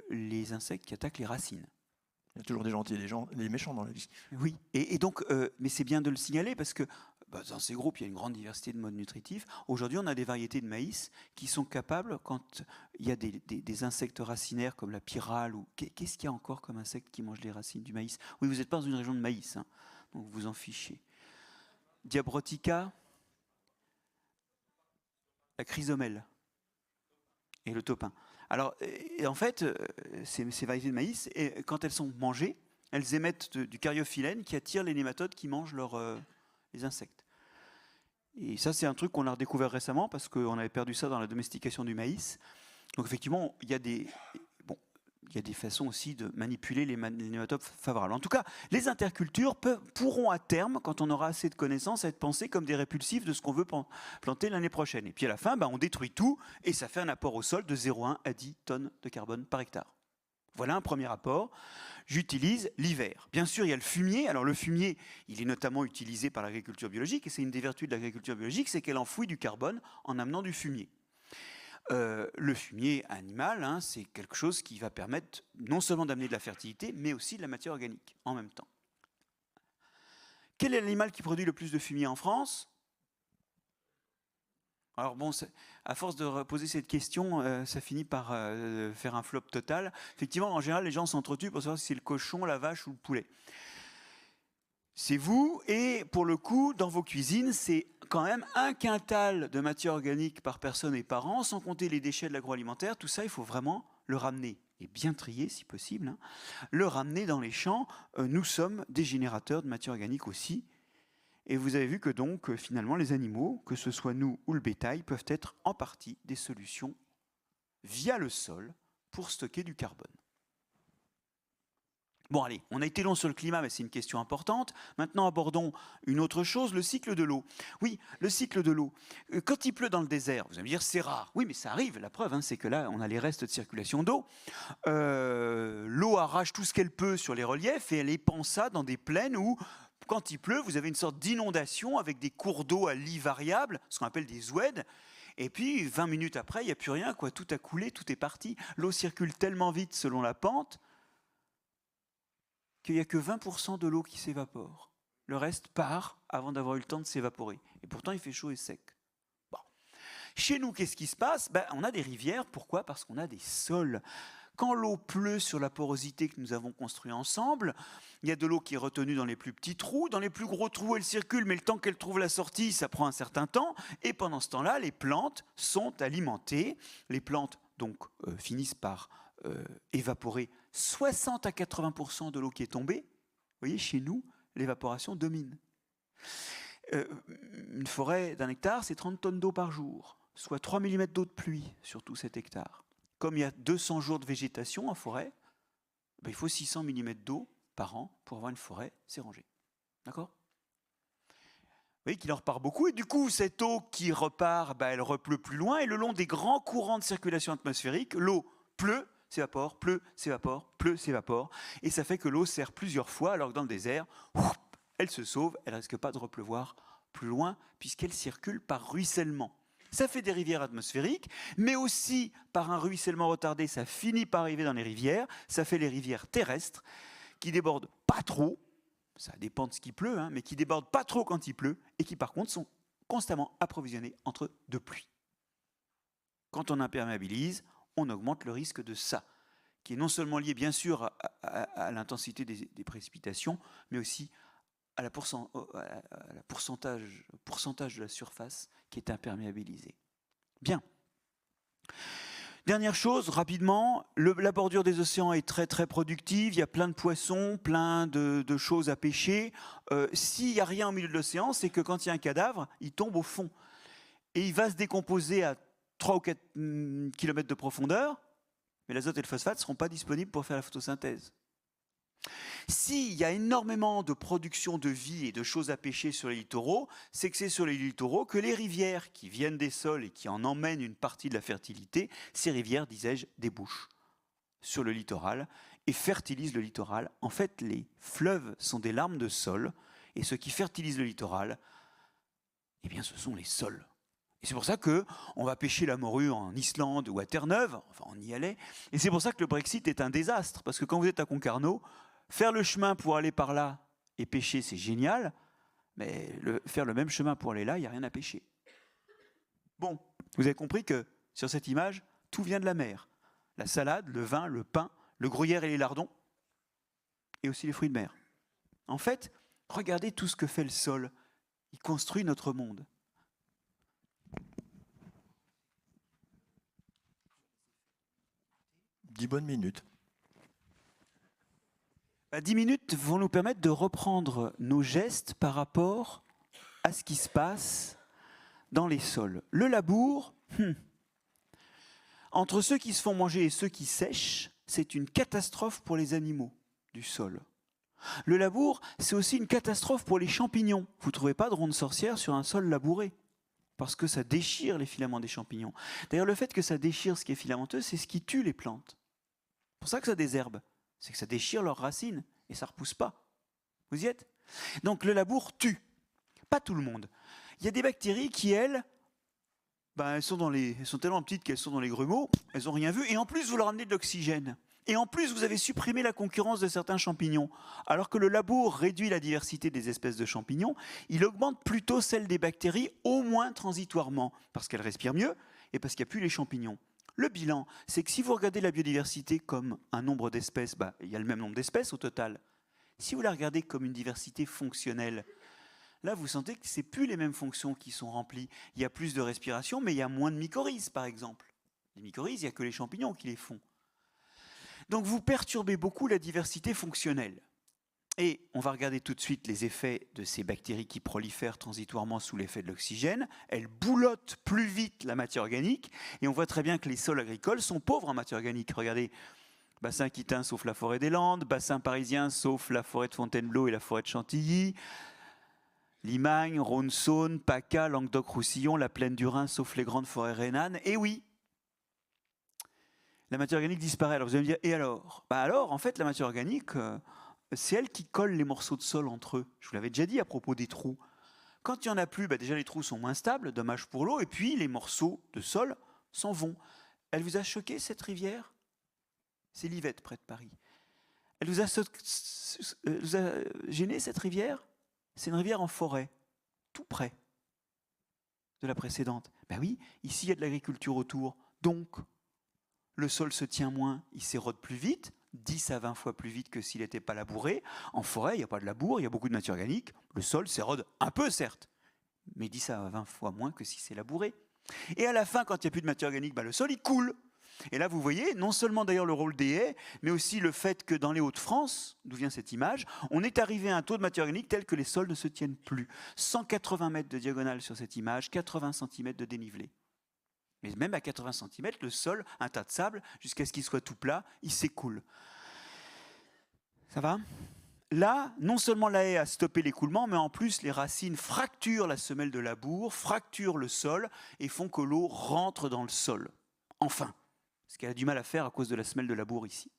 les insectes qui attaquent les racines. Il y a toujours des gentils et des méchants dans la vie. Oui, et donc, mais c'est bien de le signaler parce que dans ces groupes, il y a une grande diversité de modes nutritifs. Aujourd'hui, on a des variétés de maïs qui sont capables, quand il y a des insectes racinaires comme la pyrale, ou qu'est-ce qu'il y a encore comme insecte qui mange les racines du maïs ? Oui, vous n'êtes pas dans une région de maïs, donc vous en fichez. Diabrotica, la chrysomèle et le topin. Alors, en fait, ces variétés de maïs, quand elles sont mangées, elles émettent du cariophyllène qui attire les nématodes qui mangent les insectes. Et ça, c'est un truc qu'on a redécouvert récemment parce qu'on avait perdu ça dans la domestication du maïs. Donc effectivement, il y a il y a des façons aussi de manipuler les nématodes favorables. En tout cas, les intercultures pourront à terme, quand on aura assez de connaissances, être pensées comme des répulsifs de ce qu'on veut planter l'année prochaine. Et puis à la fin, on détruit tout et ça fait un apport au sol de 0,1 à 10 tonnes de carbone par hectare. Voilà un premier apport. J'utilise l'hiver. Bien sûr, il y a le fumier. Alors le fumier, il est notamment utilisé par l'agriculture biologique et c'est une des vertus de l'agriculture biologique, c'est qu'elle enfouit du carbone en amenant du fumier. Le fumier animal, c'est quelque chose qui va permettre non seulement d'amener de la fertilité, mais aussi de la matière organique en même temps. Quel est l'animal qui produit le plus de fumier en France ? Alors bon, à force de poser cette question, ça finit par faire un flop total. Effectivement, en général, les gens s'entretuent pour savoir si c'est le cochon, la vache ou le poulet. C'est vous, et pour le coup, dans vos cuisines, c'est quand même 1 quintal de matière organique par personne et par an, sans compter les déchets de l'agroalimentaire. Tout ça, il faut vraiment le ramener, et bien trier si possible, le ramener dans les champs. Nous sommes des générateurs de matière organique aussi. Et vous avez vu que donc, finalement, les animaux, que ce soit nous ou le bétail, peuvent être en partie des solutions via le sol pour stocker du carbone. Bon allez, on a été long sur le climat, mais c'est une question importante. Maintenant abordons une autre chose, le cycle de l'eau. Oui, le cycle de l'eau. Quand il pleut dans le désert, vous allez me dire c'est rare. Oui, mais ça arrive, la preuve, c'est que là, on a les restes de circulation d'eau. L'eau arrache tout ce qu'elle peut sur les reliefs et elle épand ça dans des plaines où, quand il pleut, vous avez une sorte d'inondation avec des cours d'eau à lit variable, ce qu'on appelle des zouèdes. Et puis, 20 minutes après, il n'y a plus rien, quoi. Tout a coulé, tout est parti. L'eau circule tellement vite selon la pente qu'il n'y a que 20% de l'eau qui s'évapore. Le reste part avant d'avoir eu le temps de s'évaporer. Et pourtant, il fait chaud et sec. Bon. Chez nous, qu'est-ce qui se passe ? On a des rivières. Pourquoi ? Parce qu'on a des sols. Quand l'eau pleut sur la porosité que nous avons construite ensemble, il y a de l'eau qui est retenue dans les plus petits trous. Dans les plus gros trous, elle circule, mais le temps qu'elle trouve la sortie, ça prend un certain temps. Et pendant ce temps-là, les plantes sont alimentées. Les plantes, donc, finissent par évaporer 60 à 80% de l'eau qui est tombée. Vous voyez, chez nous, l'évaporation domine. Une forêt d'un hectare, c'est 30 tonnes d'eau par jour, soit 3 mm d'eau de pluie sur tout cet hectare. Comme il y a 200 jours de végétation en forêt, il faut 600 mm d'eau par an pour avoir une forêt, c'est rangé. D'accord ? Vous voyez qu'il en repart beaucoup, et du coup, cette eau qui repart, elle repleut plus loin, et le long des grands courants de circulation atmosphérique, l'eau pleut, s'évapore, pleut, s'évapore, pleut, s'évapore. Et ça fait que l'eau sert plusieurs fois, alors que dans le désert, elle se sauve, elle ne risque pas de repleuvoir plus loin, puisqu'elle circule par ruissellement. Ça fait des rivières atmosphériques, mais aussi par un ruissellement retardé, ça finit par arriver dans les rivières. Ça fait les rivières terrestres, qui débordent pas trop, ça dépend de ce qui pleut, mais qui débordent pas trop quand il pleut, et qui par contre sont constamment approvisionnées entre deux pluies. Quand on imperméabilise, on augmente le risque de ça, qui est non seulement lié bien sûr à l'intensité des précipitations, mais aussi à la pourcentage de la surface qui est imperméabilisée. Bien. Dernière chose, rapidement, la bordure des océans est très très productive, il y a plein de poissons, plein de choses à pêcher. S'il n'y a rien au milieu de l'océan, c'est que quand il y a un cadavre, il tombe au fond. Et il va se décomposer à 3 ou 4 km de profondeur, mais l'azote et le phosphate ne seront pas disponibles pour faire la photosynthèse. S'il y a énormément de production de vie et de choses à pêcher sur les littoraux, c'est que c'est sur les littoraux que les rivières qui viennent des sols et qui en emmènent une partie de la fertilité, ces rivières, disais-je, débouchent sur le littoral et fertilisent le littoral. En fait, les fleuves sont des larmes de sol, et ce qui fertilise le littoral, ce sont les sols. Et c'est pour ça qu'on va pêcher la morue en Islande ou à Terre-Neuve, enfin on y allait, et c'est pour ça que le Brexit est un désastre, parce que quand vous êtes à Concarneau, faire le chemin pour aller par là et pêcher, c'est génial, mais faire le même chemin pour aller là, il n'y a rien à pêcher. Bon, vous avez compris que sur cette image, tout vient de la mer. La salade, le vin, le pain, le gruyère et les lardons, et aussi les fruits de mer. En fait, regardez tout ce que fait le sol. Il construit notre monde. 10 bonnes minutes. 10 minutes vont nous permettre de reprendre nos gestes par rapport à ce qui se passe dans les sols. Le labour, entre ceux qui se font manger et ceux qui sèchent, c'est une catastrophe pour les animaux du sol. Le labour, c'est aussi une catastrophe pour les champignons. Vous ne trouvez pas de ronde sorcière sur un sol labouré, parce que ça déchire les filaments des champignons. D'ailleurs, le fait que ça déchire ce qui est filamenteux, c'est ce qui tue les plantes. C'est pour ça que ça désherbe. C'est que ça déchire leurs racines et ça ne repousse pas. Vous y êtes? Donc le labour tue. Pas tout le monde. Il y a des bactéries qui, elles, elles sont tellement petites qu'elles sont dans les grumeaux, elles n'ont rien vu, et en plus vous leur amenez de l'oxygène. Et en plus vous avez supprimé la concurrence de certains champignons. Alors que le labour réduit la diversité des espèces de champignons, il augmente plutôt celle des bactéries, au moins transitoirement, parce qu'elles respirent mieux et parce qu'il n'y a plus les champignons. Le bilan, c'est que si vous regardez la biodiversité comme un nombre d'espèces, il y a le même nombre d'espèces au total. Si vous la regardez comme une diversité fonctionnelle, là vous sentez que ce n'est plus les mêmes fonctions qui sont remplies. Il y a plus de respiration, mais il y a moins de mycorhizes par exemple. Les mycorhizes, il n'y a que les champignons qui les font. Donc vous perturbez beaucoup la diversité fonctionnelle. Et on va regarder tout de suite les effets de ces bactéries qui prolifèrent transitoirement sous l'effet de l'oxygène. Elles boulottent plus vite la matière organique et on voit très bien que les sols agricoles sont pauvres en matière organique. Regardez, bassin aquitain sauf la forêt des Landes, bassin parisien sauf la forêt de Fontainebleau et la forêt de Chantilly, Limagne, Rhône-Saône, PACA, Languedoc-Roussillon, la plaine du Rhin sauf les grandes forêts rhénanes. Et oui, la matière organique disparaît. Alors vous allez me dire, et alors? Alors, en fait, la matière organique, c'est elle qui colle les morceaux de sol entre eux. Je vous l'avais déjà dit à propos des trous. Quand il n'y en a plus, déjà les trous sont moins stables, dommage pour l'eau, et puis les morceaux de sol s'en vont. Elle vous a choqué, cette rivière? C'est l'Yvette, près de Paris. Elle vous a gêné, cette rivière? C'est une rivière en forêt, tout près de la précédente. Oui, ici il y a de l'agriculture autour, donc le sol se tient moins, il s'érode plus vite, 10 à 20 fois plus vite que s'il n'était pas labouré. En forêt, il n'y a pas de labour, il y a beaucoup de matière organique. Le sol s'érode un peu, certes, mais 10 à 20 fois moins que si c'est labouré. Et à la fin, quand il n'y a plus de matière organique, le sol, il coule. Et là, vous voyez, non seulement d'ailleurs le rôle des haies, mais aussi le fait que dans les Hauts-de-France, d'où vient cette image, on est arrivé à un taux de matière organique tel que les sols ne se tiennent plus. 180 mètres de diagonale sur cette image, 80 cm de dénivelé. Mais même à 80 cm, le sol, un tas de sable, jusqu'à ce qu'il soit tout plat, il s'écoule. Ça va? Là, non seulement la haie a stoppé l'écoulement, mais en plus les racines fracturent la semelle de labour, fracturent le sol et font que l'eau rentre dans le sol. Enfin, ce qu'elle a du mal à faire à cause de la semelle de labour ici.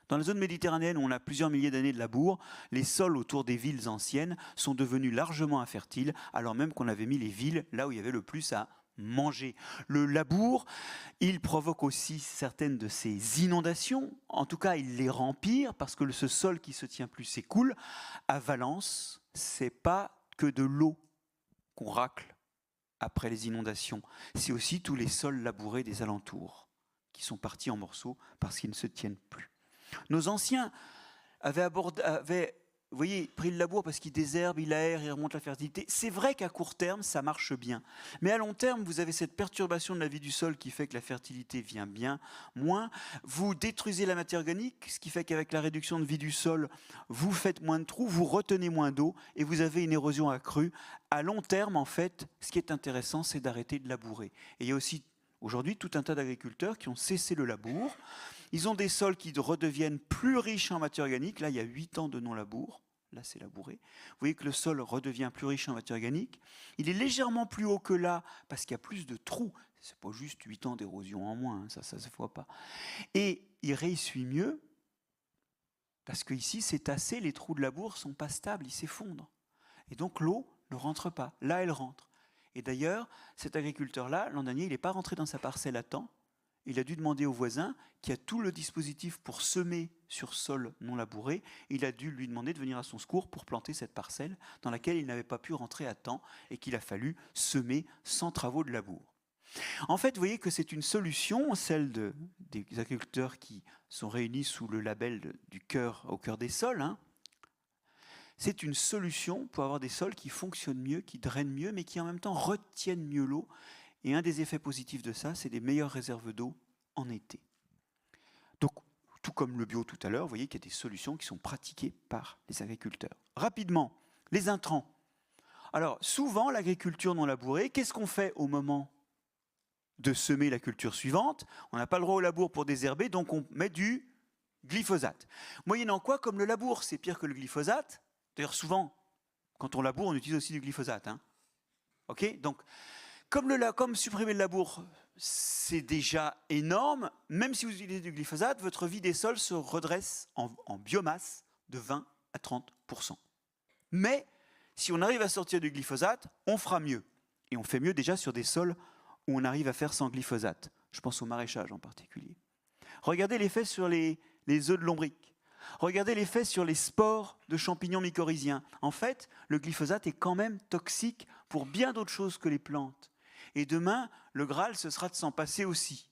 Dans la zone méditerranéenne où on a plusieurs milliers d'années de labour, les sols autour des villes anciennes sont devenus largement infertiles, alors même qu'on avait mis les villes là où il y avait le plus à manger. Le labour, il provoque aussi certaines de ces inondations. En tout cas, il les rempire parce que ce sol qui se tient plus s'écoule. À Valence, c'est pas que de l'eau qu'on racle après les inondations. C'est aussi tous les sols labourés des alentours qui sont partis en morceaux parce qu'ils ne se tiennent plus. Nos anciens avaient vous voyez, pris le labour parce qu'il désherbe, il aère, il remonte la fertilité. C'est vrai qu'à court terme, ça marche bien. Mais à long terme, vous avez cette perturbation de la vie du sol qui fait que la fertilité vient bien moins. Vous détruisez la matière organique, ce qui fait qu'avec la réduction de vie du sol, vous faites moins de trous, vous retenez moins d'eau et vous avez une érosion accrue. À long terme, en fait, ce qui est intéressant, c'est d'arrêter de labourer. Et il y a aussi aujourd'hui tout un tas d'agriculteurs qui ont cessé le labour. Ils ont des sols qui redeviennent plus riches en matière organique. Là, il y a 8 ans de non-labour. Là, c'est labouré. Vous voyez que le sol redevient plus riche en matière organique. Il est légèrement plus haut que là parce qu'il y a plus de trous. Ce n'est pas juste 8 ans d'érosion en moins, ça ne se voit pas. Et il réessuie mieux parce qu'ici, c'est tassé, les trous de labour ne sont pas stables, ils s'effondrent. Et donc, l'eau ne rentre pas. Là, elle rentre. Et d'ailleurs, cet agriculteur-là, l'an dernier, il n'est pas rentré dans sa parcelle à temps. Il a dû demander au voisin, qui a tout le dispositif pour semer sur sol non labouré, il a dû lui demander de venir à son secours pour planter cette parcelle dans laquelle il n'avait pas pu rentrer à temps et qu'il a fallu semer sans travaux de labour. En fait, vous voyez que c'est une solution, celle des agriculteurs qui sont réunis sous le label du cœur au cœur des sols. C'est une solution pour avoir des sols qui fonctionnent mieux, qui drainent mieux, mais qui en même temps retiennent mieux l'eau. Et un des effets positifs de ça, c'est des meilleures réserves d'eau en été. Donc, tout comme le bio tout à l'heure, vous voyez qu'il y a des solutions qui sont pratiquées par les agriculteurs. Rapidement, les intrants. Alors, souvent, l'agriculture non labourée, qu'est-ce qu'on fait au moment de semer la culture suivante, on n'a pas le droit au labour pour désherber, donc on met du glyphosate. Moyennant quoi, comme le labour, c'est pire que le glyphosate, d'ailleurs souvent, quand on laboure, on utilise aussi du glyphosate. Hein. Ok, donc, comme supprimer le labour, c'est déjà énorme, même si vous utilisez du glyphosate, votre vie des sols se redresse en biomasse de 20 à 30%. Mais, si on arrive à sortir du glyphosate, on fera mieux. Et on fait mieux déjà sur des sols où on arrive à faire sans glyphosate. Je pense au maraîchage en particulier. Regardez l'effet sur les œufs de lombric. Regardez l'effet sur les spores de champignons mycorhiziens. En fait, le glyphosate est quand même toxique pour bien d'autres choses que les plantes. Et demain, le Graal, ce sera de s'en passer aussi.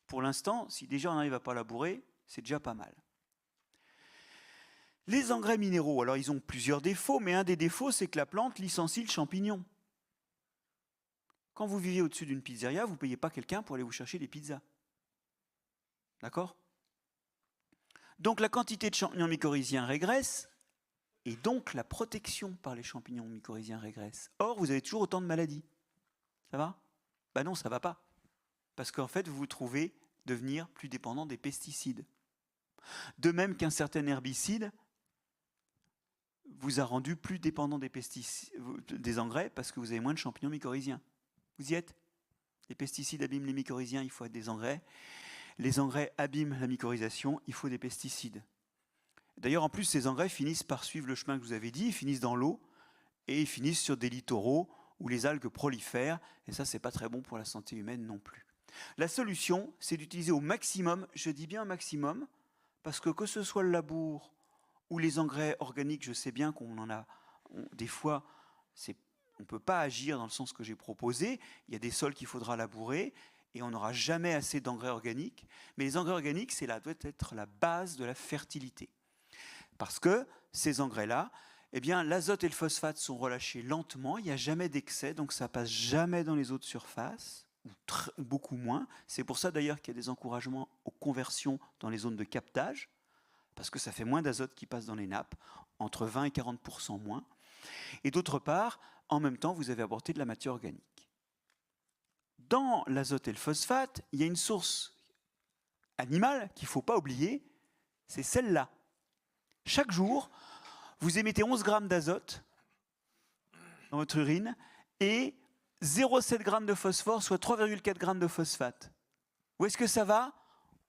Pour l'instant, si déjà on n'arrive à pas labourer, c'est déjà pas mal. Les engrais minéraux, alors ils ont plusieurs défauts, mais un des défauts, c'est que la plante licencie le champignon. Quand vous vivez au-dessus d'une pizzeria, vous ne payez pas quelqu'un pour aller vous chercher des pizzas. D'accord ? Donc la quantité de champignons mycorhiziens régresse, et donc la protection par les champignons mycorhiziens régresse. Or, vous avez toujours autant de maladies. Ça va ? Ben non, ça ne va pas. Parce qu'en fait, vous vous trouvez devenir plus dépendant des pesticides. De même qu'un certain herbicide vous a rendu plus dépendant des pesticides, des engrais, parce que vous avez moins de champignons mycorhiziens. Vous y êtes ? Les pesticides abîment les mycorhiziens, il faut des engrais. Les engrais abîment la mycorhisation, il faut des pesticides. D'ailleurs, en plus, ces engrais finissent par suivre le chemin que je vous avais dit, ils finissent dans l'eau et ils finissent sur des littoraux où les algues prolifèrent, et ça, c'est pas très bon pour la santé humaine non plus. La solution, c'est d'utiliser au maximum, je dis bien au maximum, parce que ce soit le labour ou les engrais organiques, je sais bien qu'on en a, des fois, on ne peut pas agir dans le sens que j'ai proposé, il y a des sols qu'il faudra labourer, et on n'aura jamais assez d'engrais organiques. Mais les engrais organiques, doit être la base de la fertilité. Parce que ces engrais-là, eh bien, l'azote et le phosphate sont relâchés lentement, il n'y a jamais d'excès, donc ça ne passe jamais dans les eaux de surface, ou beaucoup moins. C'est pour ça d'ailleurs qu'il y a des encouragements aux conversions dans les zones de captage, parce que ça fait moins d'azote qui passe dans les nappes, entre 20 et 40% moins. Et d'autre part, en même temps, vous avez apporté de la matière organique. Dans l'azote et le phosphate, il y a une source animale qu'il ne faut pas oublier, c'est celle-là. Chaque jour, vous émettez 11 grammes d'azote dans votre urine et 0,7 grammes de phosphore, soit 3,4 grammes de phosphate. Où est-ce que ça va ?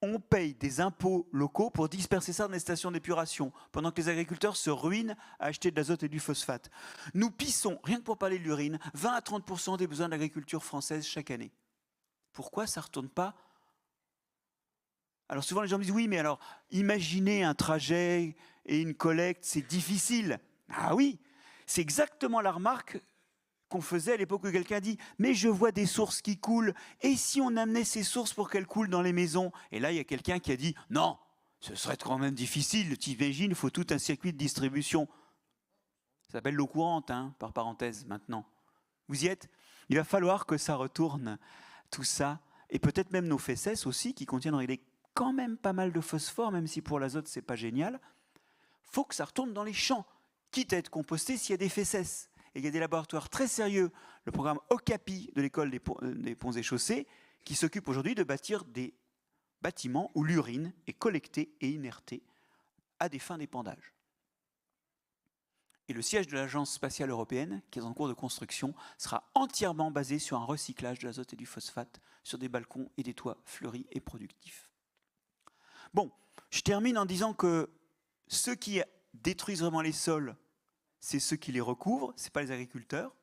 On paye des impôts locaux pour disperser ça dans les stations d'épuration, pendant que les agriculteurs se ruinent à acheter de l'azote et du phosphate. Nous pissons, rien que pour parler de l'urine, 20 à 30% des besoins de l'agriculture française chaque année. Pourquoi ça ne retourne pas ? Alors souvent les gens me disent, oui, mais alors, imaginez un trajet et une collecte, c'est difficile. Ah oui, c'est exactement la remarque qu'on faisait à l'époque où quelqu'un dit « Mais je vois des sources qui coulent, et si on amenait ces sources pour qu'elles coulent dans les maisons ?» Et là, il y a quelqu'un qui a dit « Non, ce serait quand même difficile, tu imagines, il faut tout un circuit de distribution. » Ça s'appelle l'eau courante, hein, par parenthèse, maintenant. Vous y êtes ? Il va falloir que ça retourne, tout ça, et peut-être même nos fesses aussi, qui contiennent quand même pas mal de phosphore, même si pour l'azote, c'est pas génial. Il faut que ça retourne dans les champs, quitte à être composté s'il y a des fesses. Et il y a des laboratoires très sérieux, le programme OCAPI de l'école des ponts et chaussées, qui s'occupe aujourd'hui de bâtir des bâtiments où l'urine est collectée et inertée à des fins d'épandage. Et le siège de l'Agence spatiale européenne, qui est en cours de construction, sera entièrement basé sur un recyclage de l'azote et du phosphate sur des balcons et des toits fleuris et productifs. Bon, je termine en disant que ceux qui détruisent vraiment les sols, c'est ceux qui les recouvrent, ce n'est pas les agriculteurs,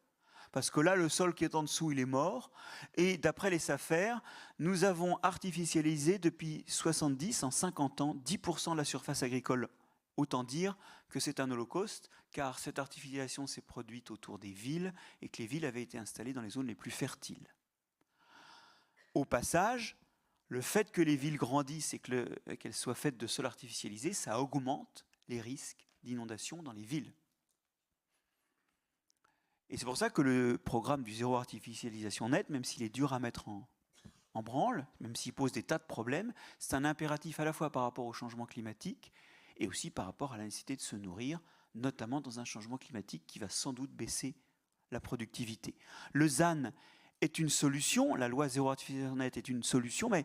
parce que là, le sol qui est en dessous, il est mort. Et d'après les SAFER, nous avons artificialisé depuis 70, en 50 ans, 10% de la surface agricole. Autant dire que c'est un holocauste, car cette artificialisation s'est produite autour des villes et que les villes avaient été installées dans les zones les plus fertiles. Au passage, le fait que les villes grandissent et qu'elles soient faites de sol artificialisé, ça augmente les risques d'inondation dans les villes. Et c'est pour ça que le programme du zéro artificialisation net, même s'il est dur à mettre en branle, même s'il pose des tas de problèmes, c'est un impératif à la fois par rapport au changement climatique et aussi par rapport à la nécessité de se nourrir, notamment dans un changement climatique qui va sans doute baisser la productivité. Le ZAN est une solution, la loi zéro artificialisation nette est une solution, mais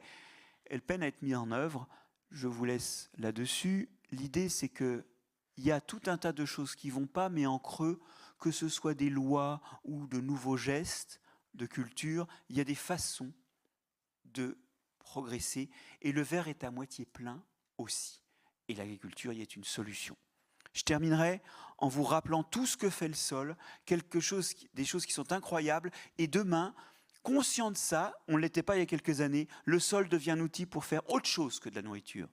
elle peine à être mise en œuvre. Je vous laisse là-dessus. L'idée, c'est qu'il y a tout un tas de choses qui ne vont pas, mais en creux, que ce soit des lois ou de nouveaux gestes de culture, il y a des façons de progresser. Et le verre est à moitié plein aussi. Et l'agriculture y est une solution. Je terminerai en vous rappelant tout ce que fait le sol, des choses qui sont incroyables. Et demain, conscient de ça, on ne l'était pas il y a quelques années, le sol devient un outil pour faire autre chose que de la nourriture.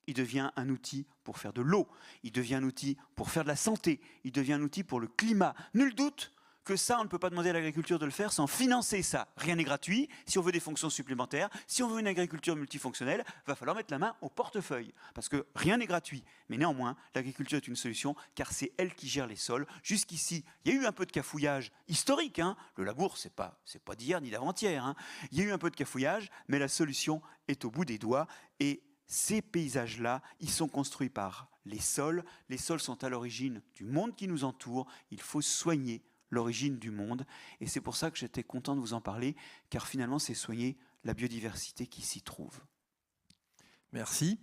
Il devient un outil pour faire de l'eau, il devient un outil pour faire de la santé, il devient un outil pour le climat. Nul doute que ça, on ne peut pas demander à l'agriculture de le faire sans financer ça. Rien n'est gratuit. Si on veut des fonctions supplémentaires, si on veut une agriculture multifonctionnelle, il va falloir mettre la main au portefeuille. Parce que rien n'est gratuit. Mais néanmoins, l'agriculture est une solution, car c'est elle qui gère les sols. Jusqu'ici, il y a eu un peu de cafouillage historique. Le labour, c'est pas d'hier ni d'avant-hier. Il y a eu un peu de cafouillage, mais la solution est au bout des doigts. Et ces paysages-là, ils sont construits par les sols. Les sols sont à l'origine du monde qui nous entoure. Il faut soigner l'origine du monde. Et c'est pour ça que j'étais content de vous en parler, car finalement, c'est soigner la biodiversité qui s'y trouve. Merci.